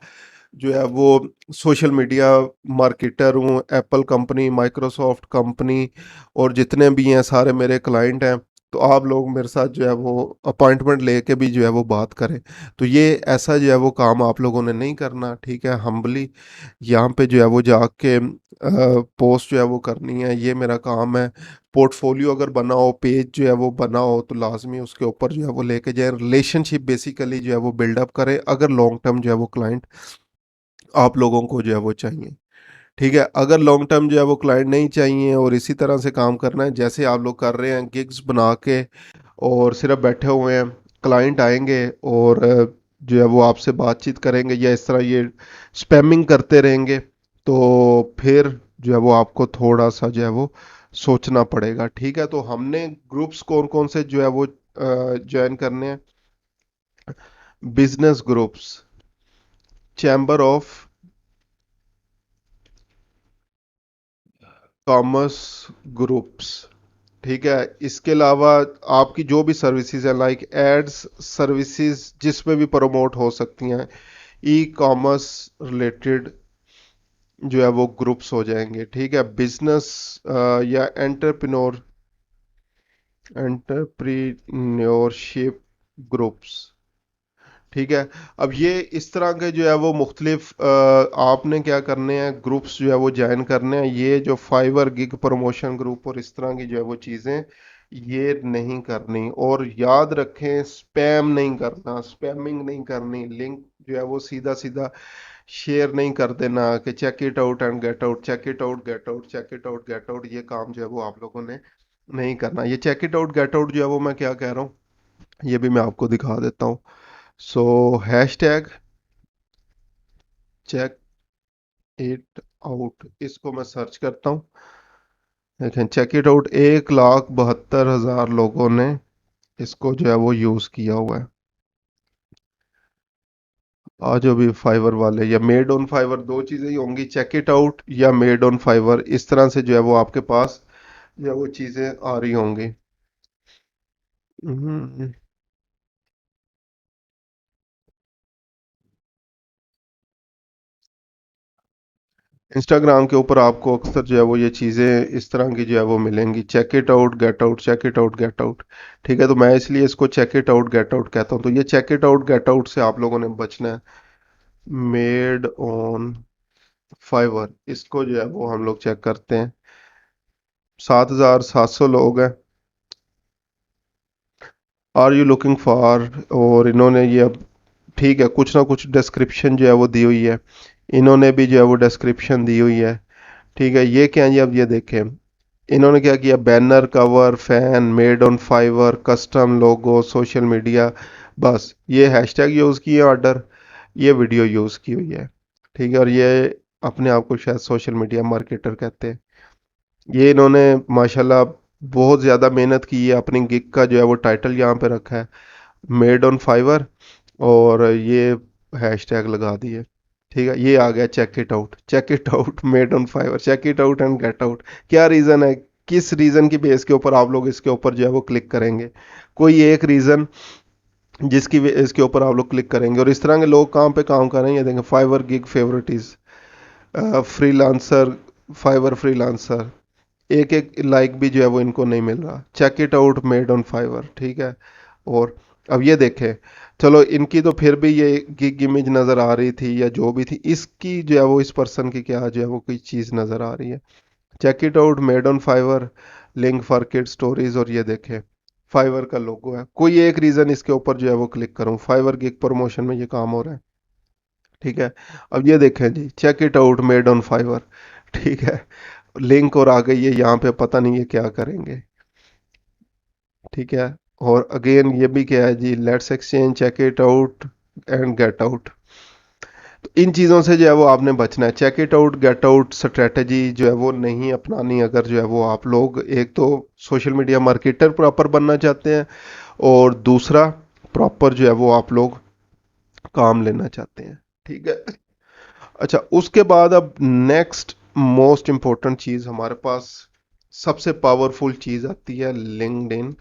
जो है वो सोशल मीडिया मार्केटर हूँ, एप्पल कंपनी, माइक्रोसॉफ्ट कंपनी और जितने भी हैं सारे मेरे क्लाइंट हैं। तो आप लोग मेरे साथ जो है वो अपॉइंटमेंट लेके भी जो है वो बात करें। तो ये ऐसा जो है वो काम आप लोगों ने नहीं करना। ठीक है, हम्बली यहाँ पे जो है वो जाके पोस्ट जो है वो करनी है, ये मेरा काम है। पोर्टफोलियो अगर बनाओ, पेज जो है वो बनाओ, तो लाजमी उसके ऊपर जो है वो लेके जाए, रिलेशनशिप बेसिकली जो है वो बिल्डअप करें अगर लॉन्ग टर्म जो है वो क्लाइंट आप लोगों को जो है वो चाहिए। ठीक है, अगर लॉन्ग टर्म जो है वो क्लाइंट नहीं चाहिए और इसी तरह से काम करना है जैसे आप लोग कर रहे हैं, गिग्स बना के और सिर्फ बैठे हुए हैं, क्लाइंट आएंगे और जो है वो आपसे बातचीत करेंगे या इस तरह ये स्पैमिंग करते रहेंगे, तो फिर जो है वो आपको थोड़ा सा जो है वो सोचना पड़ेगा। ठीक है, तो हमने ग्रुप्स कौन कौन से जो है वो ज्वाइन करने हैं, business groups, chamber of commerce groups. ठीक है, इसके अलावा आपकी जो भी सर्विसेज है लाइक एड्स सर्विसेज जिसमें भी प्रमोट हो सकती हैं, ई कॉमर्स रिलेटेड जो है वो ग्रुप्स हो जाएंगे। ठीक है, बिजनेस या एंटरप्रीन्योरशिप ग्रुप्स। ठीक है, अब ये इस तरह के जो है वो मुख्तलिफ आपने क्या करने हैं, ग्रुप्स जो है वो ज्वाइन करने हैं। ये जो फाइवर गिग प्रमोशन ग्रुप और इस तरह की जो है वो चीज़ें ये नहीं करनी। और याद रखें, स्पैम नहीं करना, स्पैमिंग नहीं करनी, लिंक जो है वो सीधा सीधा शेयर नहीं कर देना कि check it out and get out, check it out get out, check it out get out, ये काम जो है वो आप लोगों ने नहीं करना। ये check it out get out जो है वो मैं क्या कह रहा हूँ, ये भी मैं आपको दिखा देता हूँ। So hashtag check it out, इसको मैं सर्च करता हूँ। देखें, चेक इट आउट 1,72,000 लोगों ने इसको जो है वो यूज़ किया हुआ है। आज जो भी फाइवर वाले या मेड ऑन फाइवर, दो चीज़ें ही होंगी, चेक इट आउट या मेड ऑन फाइवर, इस तरह से जो है वो आपके पास जो है वो चीज़ें आ रही होंगी। हम्म, इंस्टाग्राम के ऊपर आपको अक्सर जो है वो ये चीज़ें इस तरह की जो है वो मिलेंगी, check it out get out, check it out get out. ठीक है, तो मैं इसलिए इसको check it out get out कहता हूँ। तो ये check it out get out से आप लोगों ने बचना है। मेड ऑन फाइवर, इसको जो है वो हम लोग चेक करते हैं, 7,700 लोग हैं। आर यू लुकिंग फॉर, और इन्होंने ये अब ठीक है कुछ ना कुछ डिस्क्रिप्शन जो है वो दी हुई है, इन्होंने भी जो है वो डिस्क्रिप्शन दी हुई है। ठीक है, ये क्या है जी, अब ये देखें इन्होंने क्या किया, banner cover fan made on fibre custom logo social media, बस ये हैशटैग यूज़ किए, ऑर्डर, ये वीडियो यूज़ की हुई है। ठीक है, और ये अपने आप को शायद सोशल मीडिया मार्केटर कहते हैं। ये इन्होंने माशाल्लाह बहुत ज़्यादा मेहनत की है, अपनी गिग का जो है वो टाइटल यहाँ पे रखा है, मेड ऑन फाइवर, और ये हैशटैग लगा दिए। ठीक है, ये आ गया check it out made on Fiverr, check it out and get out. क्या रीज़न है, किस रीज़न की बेस के ऊपर आप लोग इसके ऊपर जो है वो क्लिक करेंगे, कोई एक रीज़न जिसकी इसके ऊपर आप लोग क्लिक करेंगे। और इस तरह के लोग कहाँ पे काम कर रहे हैं, ये देखें, Fiverr gig favourites, freelancer, Fiverr freelancer, एक एक लाइक भी जो है वो इनको नहीं मिल रहा। Check it out made on Fiverr, ठीक है। और अब ये देखें, चलो इनकी तो फिर भी ये गिग इमेज नज़र आ रही थी या जो भी थी, इसकी जो है वो इस पर्सन की क्या जो है वो कोई चीज़ नज़र आ रही है। Check it out made on Fiverr, link for kid stories, और ये देखें फाइवर का लोगो है। कोई एक रीज़न इसके ऊपर जो है वो क्लिक करूँ, फाइवर गिग प्रमोशन में ये काम हो रहा है, ठीक है। अब ये देखें जी, check it out made on Fiverr, ठीक है। लिंक और आ गई है यहाँ पे, पता नहीं ये क्या करेंगे, ठीक है। और अगेन ये भी क्या है जी, let's exchange, check it out and get out. तो इन चीज़ों से जो है वो आपने बचना है। Check it out get out strategy जो है वो नहीं अपनानी अगर जो है वो आप लोग एक तो सोशल मीडिया मार्केटर प्रॉपर बनना चाहते हैं, और दूसरा प्रॉपर जो है वो आप लोग काम लेना चाहते हैं, ठीक है। अच्छा, उसके बाद अब नेक्स्ट मोस्ट इम्पोर्टेंट चीज़ हमारे पास, सबसे पावरफुल चीज़ आती है लिंक्डइन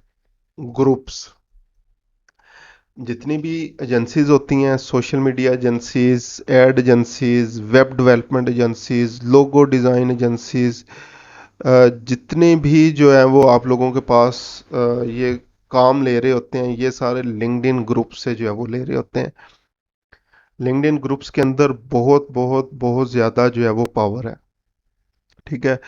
ग्रुप्स। जितनी भी एजेंसीज होती हैं, social media agencies, ad agencies, web development agencies, logo design agencies, जितने भी जो है वो आप लोगों के पास ये काम ले रहे होते हैं, ये सारे लिंक्डइन ग्रुप से जो है वो ले रहे होते हैं। लिंक्डइन ग्रुप्स के अंदर बहुत बहुत बहुत ज़्यादा जो है वो पावर है, ठीक है।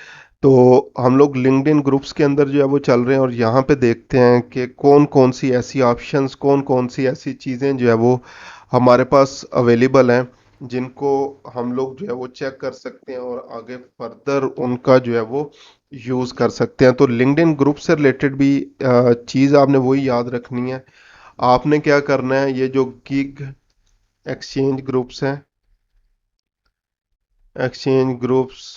तो हम लोग लिंक्डइन ग्रुप्स के अंदर जो है वो चल रहे हैं, और यहाँ पे देखते हैं कि कौन कौन सी ऐसी ऑप्शंस, कौन कौन सी ऐसी चीज़ें जो है वो हमारे पास अवेलेबल हैं, जिनको हम लोग जो है वो चेक कर सकते हैं और आगे फर्दर उनका जो है वो यूज़ कर सकते हैं। तो लिंक्डइन ग्रुप से रिलेटेड भी चीज़ आपने वही याद रखनी है। आपने क्या करना है, ये जो गिग एक्सचेंज ग्रुप्स हैं, exchange groups,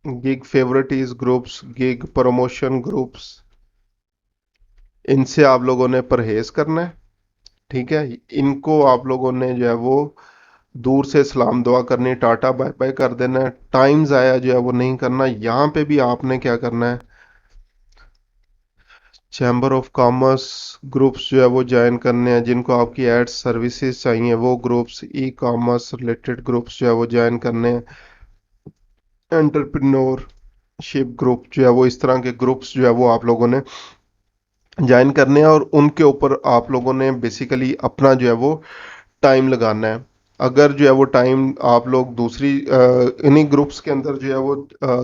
gig favourites groups, gig promotion groups, इनसे आप लोगों ने परहेज करना है, ठीक है। इनको आप लोगों ने जो है वो दूर से सलाम दुआ करनी, टाटा बाय बाय कर देना है। टाइम ज़ाया जो है वो नहीं करना। यहाँ पे भी आपने क्या करना है, चैम्बर ऑफ कॉमर्स ग्रुप्स जो है वो ज्वाइन करने हैं। जिनको आपकी एड्स सर्विसेज चाहिए वो groups, e commerce related groups जो है वो ज्वाइन करने हैं। एंटरप्रेन्योरशिप ग्रुप जो है वो, इस तरह के ग्रुप्स जो है वो आप लोगों ने ज्वाइन करने हैं, और उनके ऊपर आप लोगों ने बेसिकली अपना जो है वो टाइम लगाना है। अगर जो है वो टाइम आप लोग दूसरी इन्हीं ग्रुप्स के अंदर जो है वो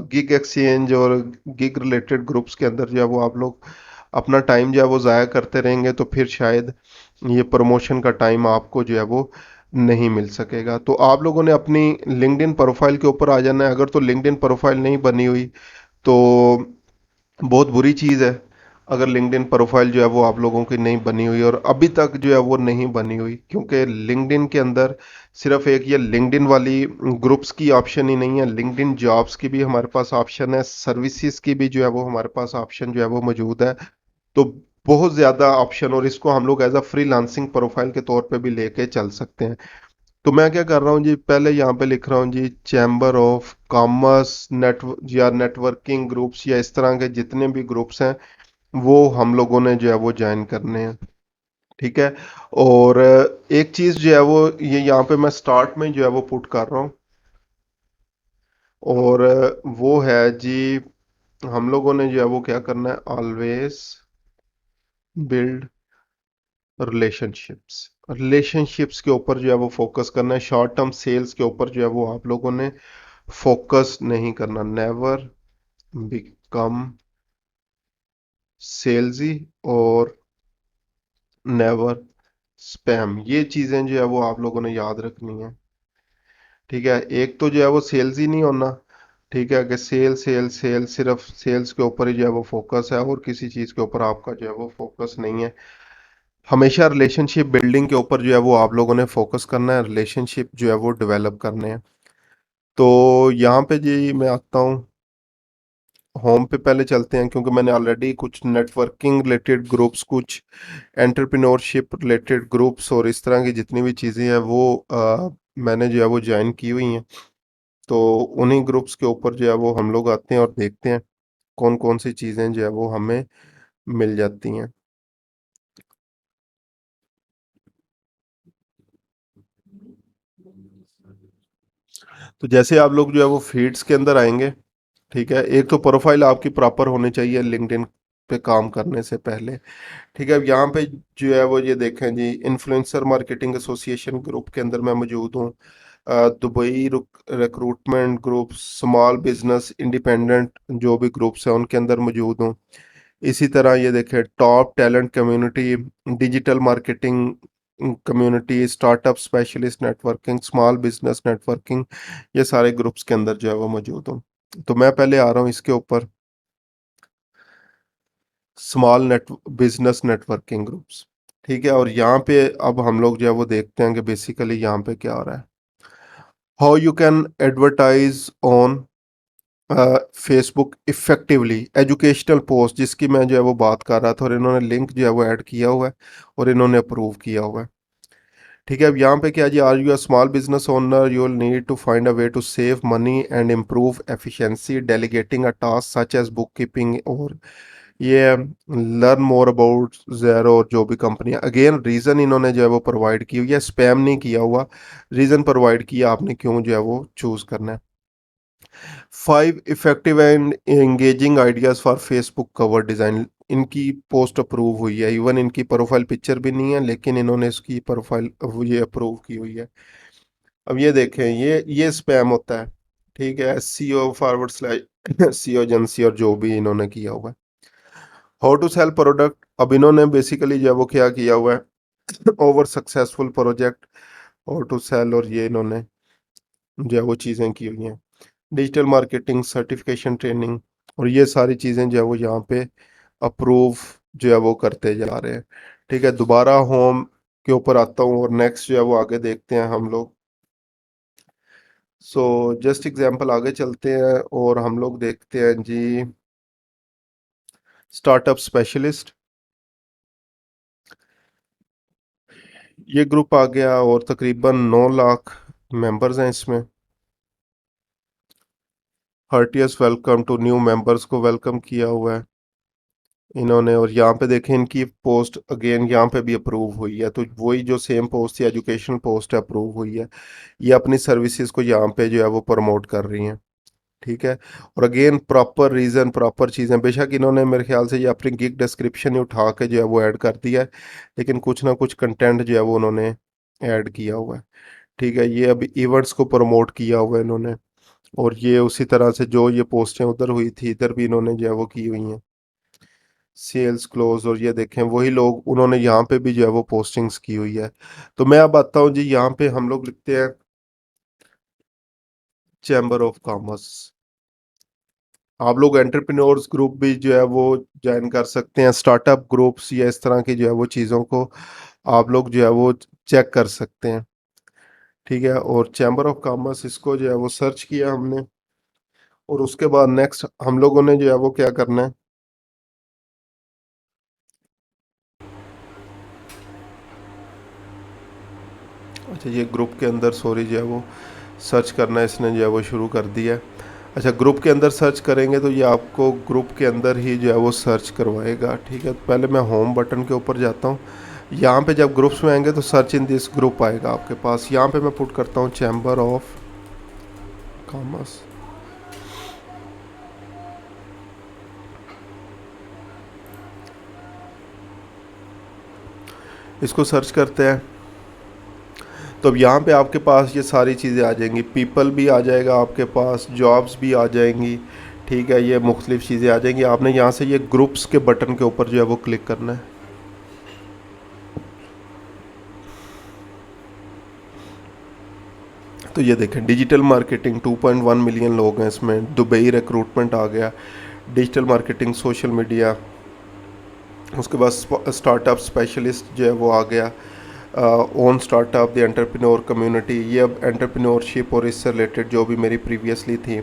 गिग एक्सचेंज और गिग रिलेटेड ग्रुप्स के अंदर जो है वो आप लोग अपना टाइम जो है वो ज़ाया करते रहेंगे, तो फिर शायद ये प्रमोशन का टाइम आपको जो है वो नहीं मिल सकेगा। तो आप लोगों ने अपनी लिंक्डइन प्रोफाइल के ऊपर आ जाना है। अगर तो लिंक्डइन प्रोफाइल नहीं बनी हुई तो बहुत बुरी चीज़ है। अगर लिंक्डइन प्रोफाइल जो है वो आप लोगों की नहीं बनी हुई, और अभी तक जो है वो नहीं बनी हुई, क्योंकि लिंक्डइन के अंदर सिर्फ एक ये लिंक्डइन वाली ग्रुप्स की ऑप्शन ही नहीं है, लिंक्डइन जॉब्स की भी हमारे पास ऑप्शन है, सर्विसेज की भी जो है वो हमारे पास ऑप्शन जो है वो मौजूद है। तो बहुत ज़्यादा ऑप्शन, और इसको हम लोग एज अ फ्रीलांसिंग प्रोफाइल के तौर पे भी लेके चल सकते हैं। तो मैं क्या कर रहा हूँ जी, पहले यहाँ पे लिख रहा हूँ जी, चैम्बर ऑफ कॉमर्स नेट या नेटवर्किंग ग्रुप्स या इस तरह के जितने भी ग्रुप्स हैं वो हम लोगों ने जो है वो ज्वाइन करने हैं, ठीक है। और एक चीज़ जो है वो ये यहाँ पे मैं स्टार्ट में जो है वो पुट कर रहा हूँ, और वो है जी, हम लोगों ने जो है वो क्या करना है, ऑलवेज बिल्ड रिलेशनशिप्स। रिलेशनशिप्स के ऊपर जो है वो फोकस करना है। शॉर्ट टर्म सेल्स के ऊपर जो है वो आप लोगों ने फोकस नहीं करना। नेवर बिकम सेल्सी, और नेवर स्पैम, ये चीजें जो है वो आप लोगों ने याद रखनी है, ठीक है। एक तो जो है वो सेल्स ही नहीं होना, ठीक है, कि सेल सेल सेल, सिर्फ सेल्स के ऊपर ही जो है वो फोकस है और किसी चीज के ऊपर आपका जो है वो फोकस नहीं है। हमेशा रिलेशनशिप बिल्डिंग के ऊपर जो है वो आप लोगों ने फोकस करना है, रिलेशनशिप जो है वो डेवलप करने हैं। तो यहाँ पे जी मैं आता हूँ, होम पे पहले चलते हैं, क्योंकि मैंने ऑलरेडी कुछ नेटवर्किंग रिलेटेड ग्रुप्स, कुछ एंटरप्रेन्योरशिप रिलेटेड ग्रुप्स और इस तरह की जितनी भी चीज़ें हैं वो मैंने जो है वो ज्वाइन की हुई हैं। तो उन्हीं ग्रुप्स के ऊपर जो है वो हम लोग आते हैं और देखते हैं कौन कौन सी चीज़ें जो है वो हमें मिल जाती हैं। तो जैसे आप लोग जो है वो फीड्स के अंदर आएंगे, ठीक है, एक तो प्रोफाइल आपकी प्रॉपर होनी चाहिए लिंक्डइन पे काम करने से पहले। ठीक है, अब यहाँ पे जो है वो ये देखें जी, इन्फ्लुएंसर मार्केटिंग एसोसिएशन ग्रुप के अंदर मैं मौजूद हूँ। Dubai recruitment group, small business independent जो भी ग्रुप्स हैं उनके अंदर मौजूद हूँ। इसी तरह ये देखें, top talent community, digital marketing community, startup specialist networking, small business networking, ये सारे ग्रुप्स के अंदर जो है वो मौजूद हूँ। तो मैं पहले आ रहा हूँ इसके ऊपर, small net business networking groups. ठीक है, और यहाँ पे अब हम लोग जो है वो देखते हैं कि बेसिकली यहाँ पे क्या हो रहा है। How you can advertise on Facebook effectively, educational post जिसकी मैं जो है वो बात कर रहा था, और इन्होंने लिंक जो है वो ऐड किया हुआ है और इन्होंने अप्रूव किया हुआ है। ठीक है, अब यहाँ पे क्या जी, are you a small business owner, you will need to find a way to save money and improve efficiency, delegating a task such as book keeping, और ये लर्न मोर अबाउट ज़ेरो, और जो भी कंपनी, अगेन रीज़न इन्होंने जो है वो provide की हुई है, स्पैम नहीं किया हुआ, रीज़न प्रोवाइड किया आपने क्यों जो है वो चूज़ करना है। 5 effective and engaging ideas for Facebook cover design, इनकी पोस्ट अप्रूव हुई है, इवन इनकी प्रोफाइल पिक्चर भी नहीं है लेकिन इन्होंने इसकी प्रोफाइल ये अप्रूव की हुई है। अब ये देखें, ये स्पैम होता है। ठीक है, सी ओ फॉरवर्ड स्लैश सी ओ एजेंसी, और जो भी इन्होंने किया हुआ है। हाउ टू सेल प्रोडक्ट, अब इन्होंने बेसिकली जो है वो क्या किया हुआ है, over successful project, how to sell, और ये इन्होंने जो है वो चीज़ें की हुई हैं। डिजिटल मार्केटिंग सर्टिफिकेशन ट्रेनिंग, और ये सारी चीज़ें जो है वो यहाँ पे अप्रूव जो है वो करते जा रहे हैं। ठीक है, दोबारा होम के ऊपर आता हूँ और नेक्स्ट जो है वो आगे देखते हैं हम लोग। सो जस्ट एग्जांपल आगे चलते हैं और हम लोग देखते हैं जी, स्टार्टअप स्पेशलिस्ट, ये ग्रुप आ गया और तकरीबन 9 लाख मेंबर्स हैं इसमें। हर्टियस वेलकम टू न्यू मेंबर्स को वेलकम किया हुआ है इन्होंने, और यहाँ पे देखें इनकी पोस्ट अगेन यहाँ पे भी अप्रूव हुई है, तो वही जो सेम पोस्ट थी, एजुकेशनल पोस्ट है, अप्रूव हुई है। ये अपनी सर्विसेज को यहाँ पे जो है वो प्रमोट कर रही हैं। ठीक है, और अगेन प्रॉपर रीज़न, प्रॉपर चीज़ें, बेशक इन्होंने मेरे ख्याल से ये अपनी गिग डिस्क्रिप्शन ही उठा के जो है वो ऐड कर दिया है, लेकिन कुछ ना कुछ कंटेंट जो है वो उन्होंने ऐड किया हुआ है। ठीक है, ये अभी इवेंट्स को प्रमोट किया हुआ है इन्होंने, और ये उसी तरह से जो ये पोस्टें उधर हुई थी इधर भी इन्होंने जो है वो की हुई हैं, सेल्स क्लोज, और ये देखें वही लोग उन्होंने यहाँ पे भी जो है वो पोस्टिंग्स की हुई है। तो मैं अब आता हूँ जी, यहाँ पे हम लोग लिखते हैं चैम्बर ऑफ कॉमर्स। आप लोग एंटरप्रेन्योर्स ग्रुप भी जो है वो ज्वाइन कर सकते हैं, स्टार्टअप ग्रुप्स या इस तरह की जो है वो चीज़ों को आप लोग जो है वो चेक कर सकते हैं। ठीक है, और चैम्बर ऑफ कॉमर्स इसको जो है वो सर्च किया हमने, और उसके बाद नेक्स्ट हम लोगों ने जो है वो क्या करना है। अच्छा, ये ग्रुप के अंदर सॉरी जो है वो सर्च करना है, इसने जो है वो शुरू कर दिया है। अच्छा, ग्रुप के अंदर सर्च करेंगे तो ये आपको ग्रुप के अंदर ही जो है वो सर्च करवाएगा। ठीक है, तो पहले मैं होम बटन के ऊपर जाता हूँ। यहाँ पे जब ग्रुप्स में आएंगे तो सर्च इन दिस ग्रुप आएगा आपके पास, यहाँ पे मैं पुट करता हूँ चैम्बर ऑफ कॉमर्स। इसको सर्च करते हैं तो अब यहाँ पे आपके पास ये सारी चीज़ें आ जाएंगी, पीपल भी आ जाएगा आपके पास, जॉब्स भी आ जाएंगी। ठीक है, ये मुख्तलिफ चीज़ें आ जाएंगी, आपने यहाँ से ये ग्रुप्स के बटन के ऊपर जो है वो क्लिक करना है। तो ये देखें, डिजिटल मार्केटिंग 2.1 मिलियन लोग हैं इसमें, दुबई रिक्रूटमेंट आ गया, डिजिटल मार्केटिंग, सोशल मीडिया, उसके बाद स्टार्टअप स्पेशलिस्ट जो है वो आ गया, own startup, the entrepreneur community, ये अब एंटरप्रेन्योरशिप और इससे रिलेटेड जो भी मेरी प्रीवियसली थी,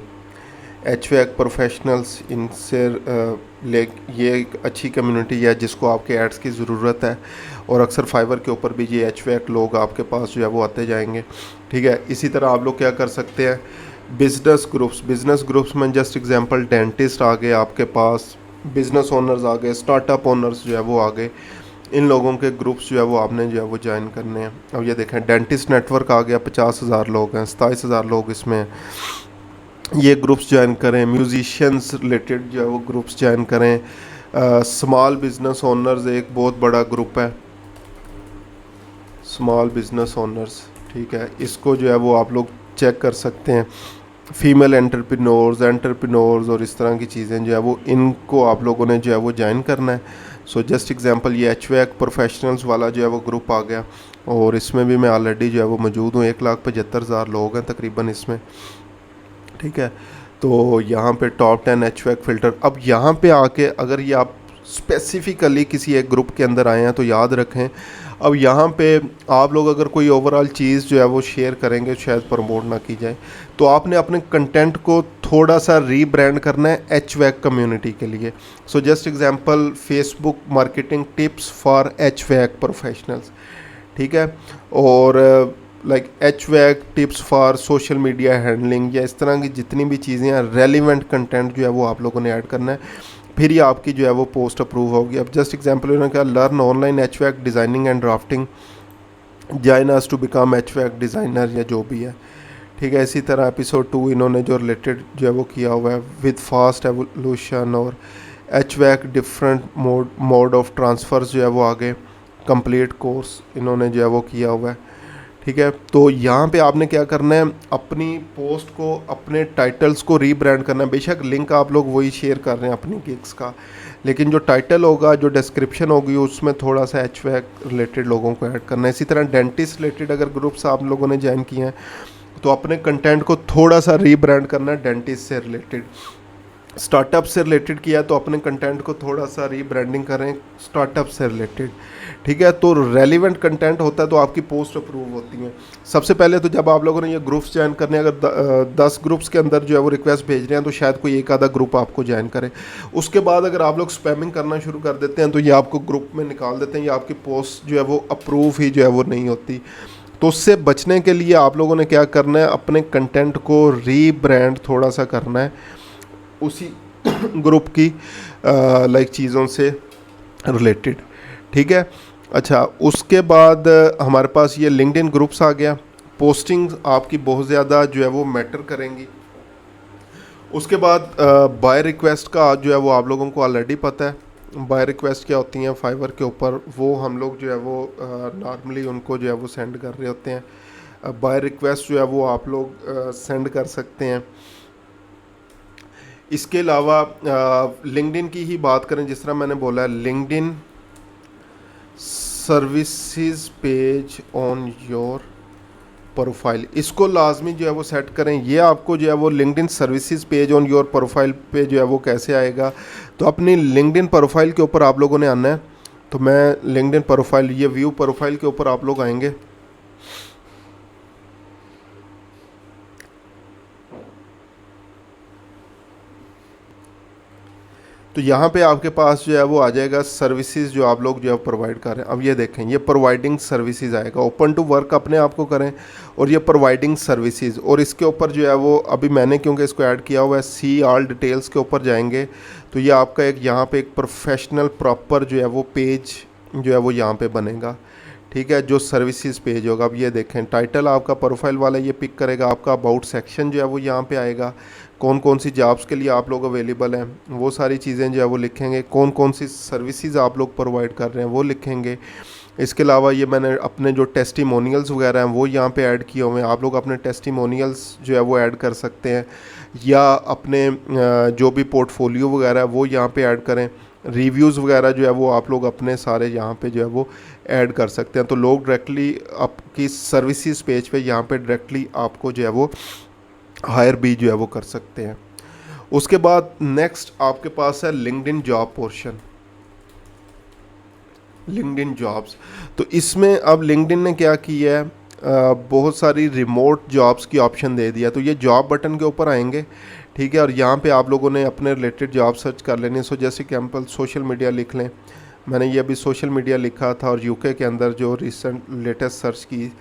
एच वैक प्रोफेशनल्स, इनसे ले, ये एक अच्छी कम्युनिटी है जिसको आपके एड्स की ज़रूरत है, और अक्सर फाइवर के ऊपर भी ये एच वैक लोग आपके पास जो है वो आते जाएंगे। ठीक है, इसी तरह आप लोग क्या कर सकते हैं, बिजनेस ग्रुप्स में जस्ट एग्जांपल डेंटिस्ट आ गए आपके पास, बिजनेस ओनर्स आ गए, स्टार्टअप ओनर्स जो है वो आ गए, इन लोगों के ग्रुप्स जो है वो आपने जो है वो ज्वाइन करने हैं। अब ये देखें, डेंटिस्ट नेटवर्क आ गया, 50,000 लोग हैं, 27,000 लोग इसमें हैं। ये ग्रुप्स ज्वाइन करें, म्यूजिशियंस रिलेटेड जो है वो ग्रुप्स ज्वाइन करें, स्मॉल बिजनेस ओनर्स एक बहुत बड़ा ग्रुप है, स्मॉल बिजनेस ओनर्स, ठीक है, इसको जो है वो आप लोग चेक कर सकते हैं। फीमेल एंटरप्रेन्योर्स और इस तरह की चीज़ें जो है वो इनको आप लोगों ने जो है वो ज्वाइन करना है। सो जस्ट एग्जांपल ये एचवैक प्रोफेशनल्स वाला जो है वो ग्रुप आ गया, और इसमें भी मैं ऑलरेडी जो है वो मौजूद हूँ। 1,75,000 लोग हैं तकरीबन इसमें, ठीक है। तो यहाँ पे टॉप 10 एचवैक फ़िल्टर, अब यहाँ पे आके अगर ये आप स्पेसिफिकली किसी एक ग्रुप के अंदर आए हैं तो याद रखें, अब यहाँ पे आप लोग अगर कोई ओवरऑल चीज़ जो है वो शेयर करेंगे शायद प्रमोट ना की जाए, तो आपने अपने कंटेंट को थोड़ा सा रीब्रांड करना है एचवैक कम्युनिटी के लिए। So just example Facebook marketing tips for HVAC professionals, ठीक है, और like HVAC tips for social media handling, या इस तरह की जितनी भी चीज़ें हैं रेलिवेंट कंटेंट जो है वो आप लोगों ने ऐड करना है, फिर ये आपकी जो है वो पोस्ट अप्रूव होगी। अब जस्ट एग्जांपल उन्होंने कहा learn online HVAC designing and drafting, join us to become HVAC designer, या जो भी है, ठीक है। इसी तरह एपिसोड 2 इन्होंने जो रिलेटेड जो है वो किया हुआ है विद फास्ट एवोल्यूशन और एचवैक डिफरेंट मोड ऑफ ट्रांसफ़र्स जो है वो आगे कंप्लीट कोर्स इन्होंने जो है वो किया हुआ है, ठीक है। तो यहाँ पे आपने क्या करना है, अपनी पोस्ट को, अपने टाइटल्स को रीब्रांड करना है। बेशक लिंक आप लोग वही शेयर कर रहे हैं अपनी गिग्स का, लेकिन जो टाइटल होगा, जो डिस्क्रिप्शन होगी, उसमें थोड़ा सा एचवैक रिलेटेड लोगों को ऐड करना है। इसी तरह डेंटिस्ट रिलेटेड अगर ग्रुप्स आप लोगों ने ज्वाइन किए हैं तो अपने कंटेंट को थोड़ा सा रीब्रांड करना है डेंटिस्ट से रिलेटेड। स्टार्टअप से रिलेटेड किया तो अपने कंटेंट को थोड़ा सा रीब्रांडिंग करें स्टार्टअप से रिलेटेड, ठीक है। तो रेलिवेंट कंटेंट होता है तो आपकी पोस्ट अप्रूव होती हैं। सबसे पहले तो जब आप लोगों ने ये ग्रुप्स ज्वाइन करने, अगर 10 ग्रुप्स के अंदर जो है वो रिक्वेस्ट भेज रहे हैं तो शायद कोई एक आधा ग्रुप आपको ज्वाइन करे। उसके बाद अगर आप लोग स्पैमिंग करना शुरू कर देते हैं तो ये आपको ग्रुप में निकाल देते हैं, या आपकी पोस्ट जो है वो अप्रूव ही जो है वो नहीं होती। तो उससे बचने के लिए आप लोगों ने क्या करना है, अपने कंटेंट को रीब्रांड थोड़ा सा करना है उसी ग्रुप की लाइक चीज़ों से रिलेटेड, ठीक है। अच्छा, उसके बाद हमारे पास ये लिंक्डइन ग्रुप्स आ गया। पोस्टिंग आपकी बहुत ज़्यादा जो है वो मैटर करेंगी। उसके बाद बाय रिक्वेस्ट का जो है वो आप लोगों को ऑलरेडी पता है। बाय रिक्वेस्ट क्या होती हैं फाइवर के ऊपर, वो हम लोग जो है वो नॉर्मली उनको जो है वो सेंड कर रहे होते हैं। बाय रिक्वेस्ट जो है वो आप लोग सेंड कर सकते हैं। इसके अलावा लिंक्डइन की ही बात करें, जिस तरह मैंने बोला है LinkedIn services page on your profile, इसको लाजमी जो है वो सेट करें। ये आपको जो है वो LinkedIn services page on your profile पे जो है वो कैसे आएगा, तो अपनी लिंक्डइन प्रोफाइल के ऊपर आप लोगों ने आना है। तो मैं लिंक्डइन प्रोफाइल, ये व्यू प्रोफाइल के ऊपर आप लोग आएंगे, तो यहाँ पे आपके पास जो है वो आ जाएगा सर्विसेज जो आप लोग जो है प्रोवाइड कर रहे हैं। अब ये देखें, ये प्रोवाइडिंग सर्विसेज आएगा, ओपन टू वर्क अपने आप को करें, और ये प्रोवाइडिंग सर्विसेज, और इसके ऊपर जो है वो अभी मैंने क्योंकि इसको ऐड किया हुआ है सी ऑल डिटेल्स के ऊपर जाएंगे तो ये आपका एक यहाँ पे एक प्रोफेशनल प्रॉपर जो है वो पेज जो है वो यहाँ पे बनेगा, ठीक है, जो सर्विसेज पेज होगा। अब ये देखें, टाइटल आपका प्रोफाइल वाला ये पिक करेगा, आपका अबाउट सेक्शन जो है वो यहाँ पे आएगा, कौन कौन सी जॉब्स के लिए आप लोग अवेलेबल हैं वो सारी चीज़ें जो है वो लिखेंगे, कौन कौन सी सर्विसेज आप लोग प्रोवाइड कर रहे हैं वो लिखेंगे। इसके अलावा ये मैंने अपने जो टेस्टिमोनियल्स वगैरह हैं वो यहाँ पे ऐड किए हुए हैं, आप लोग अपने टेस्टिमोनियल्स जो है वो ऐड कर सकते हैं, या अपने जो भी पोर्टफोलियो वगैरह है वो यहाँ पे ऐड करें। रिव्यूज़ वगैरह जो है वो आप लोग अपने सारे यहाँ पे जो है वो ऐड कर सकते हैं, तो लोग डायरेक्टली आपकी सर्विसेज पेज पे यहाँ पे डायरेक्टली आपको जो है वो हायर भी जो है वो कर सकते हैं। उसके बाद नेक्स्ट आपके पास है LinkedIn job portion, LinkedIn jobs. तो इसमें अब लिंक्डइन ने क्या किया है, बहुत सारी रिमोट जॉब्स की ऑप्शन दे दिया। तो ये जॉब बटन के ऊपर आएंगे, ठीक है, और यहाँ पे आप लोगों ने अपने रिलेटेड जॉब सर्च कर लेनी है। सो जैसे एग्जाम्पल सोशल मीडिया लिख लें, मैंने ये अभी सोशल मीडिया लिखा था, और यूके के अंदर जो रिसेंट लेटेस्ट सर्च की,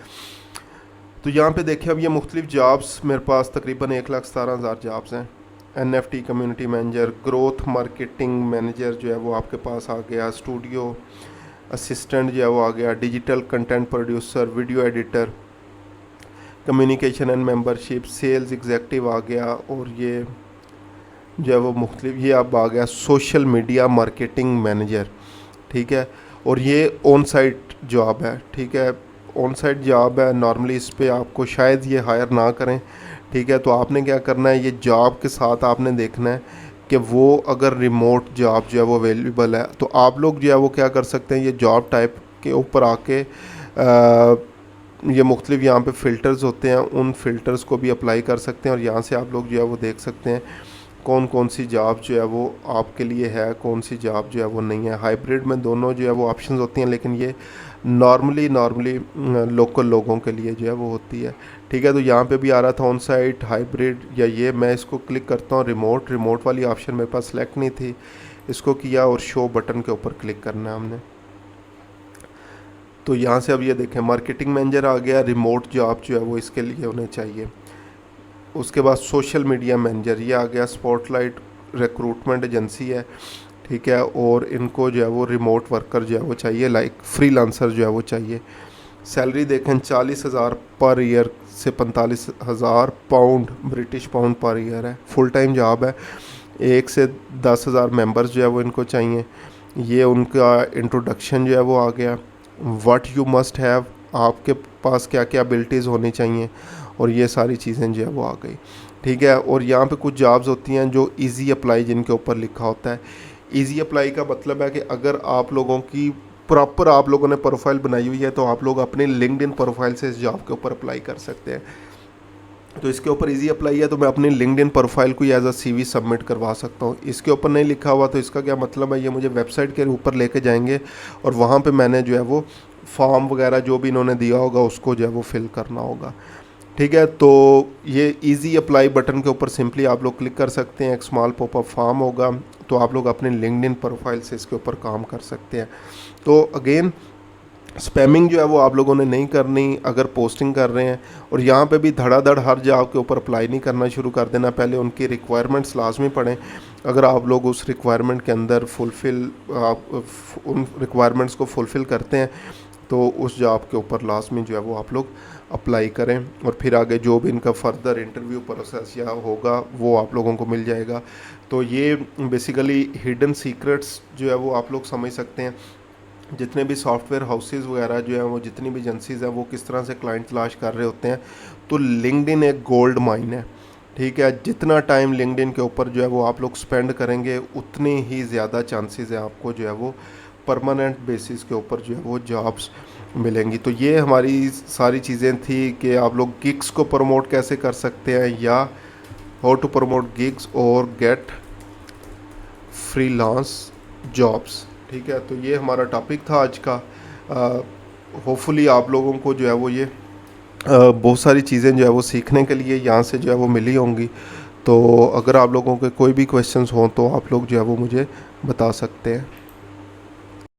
तो यहाँ पे देखिए अब ये मुख्तलिफ जॉब्स मेरे पास तकरीबन 1,17,000 जॉब्स हैं। NFT community manager, growth marketing manager जो है वो आपके पास आ गया, स्टूडियो असिस्टेंट जो है वो आ गया, digital content producer, video editor, communication and membership, sales executive आ गया, और ये जो है वो मुख्तलिफ, ये अब आ गया सोशल मीडिया मार्केटिंग मैनेजर, ठीक है। और ये ऑन साइट जॉब है, ठीक है, ऑन साइट जॉब है। नॉर्मली इस पे आपको शायद ये हायर ना करें, ठीक है। तो आपने क्या करना है, ये जॉब के साथ आपने देखना है कि वो अगर रिमोट जॉब जो है वो अवेलेबल है, तो आप लोग जो है वो क्या कर सकते हैं, ये जॉब टाइप के ऊपर आके ये मुख्तलिफ यहाँ पे फ़िल्टर्स होते हैं, उन फ़िल्टर्स को भी अप्लाई कर सकते हैं, और यहाँ से आप लोग जो है वो देख सकते हैं कौन कौन सी जॉब जो है वो आपके लिए है, कौन सी जॉब जो है वो नहीं है। हाइब्रिड में दोनों जो है वो ऑप्शंस होती हैं, लेकिन ये नॉर्मली लोकल लोगों के लिए जो है वो होती है, ठीक है। तो यहाँ पे भी आ रहा था ऑन साइट, हाइब्रिड, या ये मैं इसको क्लिक करता हूँ, रिमोट वाली ऑप्शन मेरे पास सेलेक्ट नहीं थी, इसको किया और शो बटन के ऊपर क्लिक करना है हमने। तो यहाँ से अब ये देखें मार्केटिंग मैनेजर आ गया, रिमोट जॉब जो है वो इसके लिए होने चाहिए। उसके बाद सोशल मीडिया मैनेजर ये आ गया, स्पॉटलाइट रिक्रूटमेंट एजेंसी है, ठीक है, और इनको जो है वो रिमोट वर्कर जो है वो चाहिए, लाइक फ्रीलांसर जो है वो चाहिए। सैलरी देखें 40,000 पर ईयर से 45,000 pound, British pound per year है, फुल टाइम जॉब है। 1 से 10,000 मेंबर्स जो है वो इनको चाहिए। ये उनका इंट्रोडक्शन जो है वो आ गया। व्हाट यू मस्ट हैव, आपके पास क्या क्या एबिलिटीज़ होनी चाहिए, और ये सारी चीज़ें जो है वो आ गई, ठीक है। और यहाँ पे कुछ जॉब्स होती हैं जो इजी अप्लाई जिनके ऊपर लिखा होता है। इजी अप्लाई का मतलब है कि अगर आप लोगों की प्रॉपर आप लोगों ने प्रोफाइल बनाई हुई है, तो आप लोग अपने लिंक्डइन प्रोफाइल से इस जॉब के ऊपर अप्लाई कर सकते हैं। तो इसके ऊपर इजी अप्लाई है, तो मैं अपनी लिंक्डइन प्रोफाइल को एज अ सीवी सबमिट करवा सकता हूँ। इसके ऊपर नहीं लिखा हुआ, तो इसका क्या मतलब है, ये मुझे वेबसाइट के ऊपर लेके जाएंगे, और वहाँ पे मैंने जो है वो फॉर्म वगैरह जो भी इन्होंने दिया होगा उसको जो है वो फिल करना होगा, ठीक है। तो ये इजी अप्लाई बटन के ऊपर सिंपली आप लोग क्लिक कर सकते हैं, एक स्मॉल पॉपअप फॉर्म होगा, तो आप लोग अपने लिंक्डइन प्रोफाइल से इसके ऊपर काम कर सकते हैं। तो अगेन स्पैमिंग जो है वो आप लोगों ने नहीं करनी अगर पोस्टिंग कर रहे हैं, और यहाँ पे भी धड़ाधड़ हर जॉब के ऊपर अप्लाई नहीं करना शुरू कर देना, पहले उनकी रिक्वायरमेंट्स लाजमी पढ़ें। अगर आप लोग उस रिक्वायरमेंट के अंदर आप उन रिक्वायरमेंट्स को फुलफ़िल करते हैं, तो उस जॉब के ऊपर लाजमी जो है वो आप लोग अप्लाई करें, और फिर आगे जो भी इनका फर्दर इंटरव्यू प्रोसेस या होगा वो आप लोगों को मिल जाएगा। तो ये बेसिकली हिडन सीक्रेट्स जो है वो आप लोग समझ सकते हैं। जितने भी सॉफ्टवेयर हाउसेस वगैरह जो हैं वो, जितनी भी एजेंसीज़ हैं, वो किस तरह से क्लाइंट तलाश कर रहे होते हैं। तो लिंक्डइन एक गोल्ड माइन है, ठीक है। जितना टाइम लिंक्डइन के ऊपर जो है वो आप लोग स्पेंड करेंगे, उतनी ही ज़्यादा चांसेस है आपको जो है वो परमानेंट बेसिस के ऊपर जो है वो जॉब्स मिलेंगी। तो ये हमारी सारी चीज़ें थी कि आप लोग गिग्स को प्रमोट कैसे कर सकते हैं, या हाउ टू प्रमोट गिग्स और गेट फ्रीलांस जॉब्स, ठीक है। तो ये हमारा टॉपिक था आज का। होपफुली आप लोगों को जो है वो ये बहुत सारी चीज़ें जो है वो सीखने के लिए यहाँ से जो है वो मिली होंगी। तो अगर आप लोगों के कोई भी क्वेश्चंस हों, तो आप लोग जो है वो मुझे बता सकते हैं।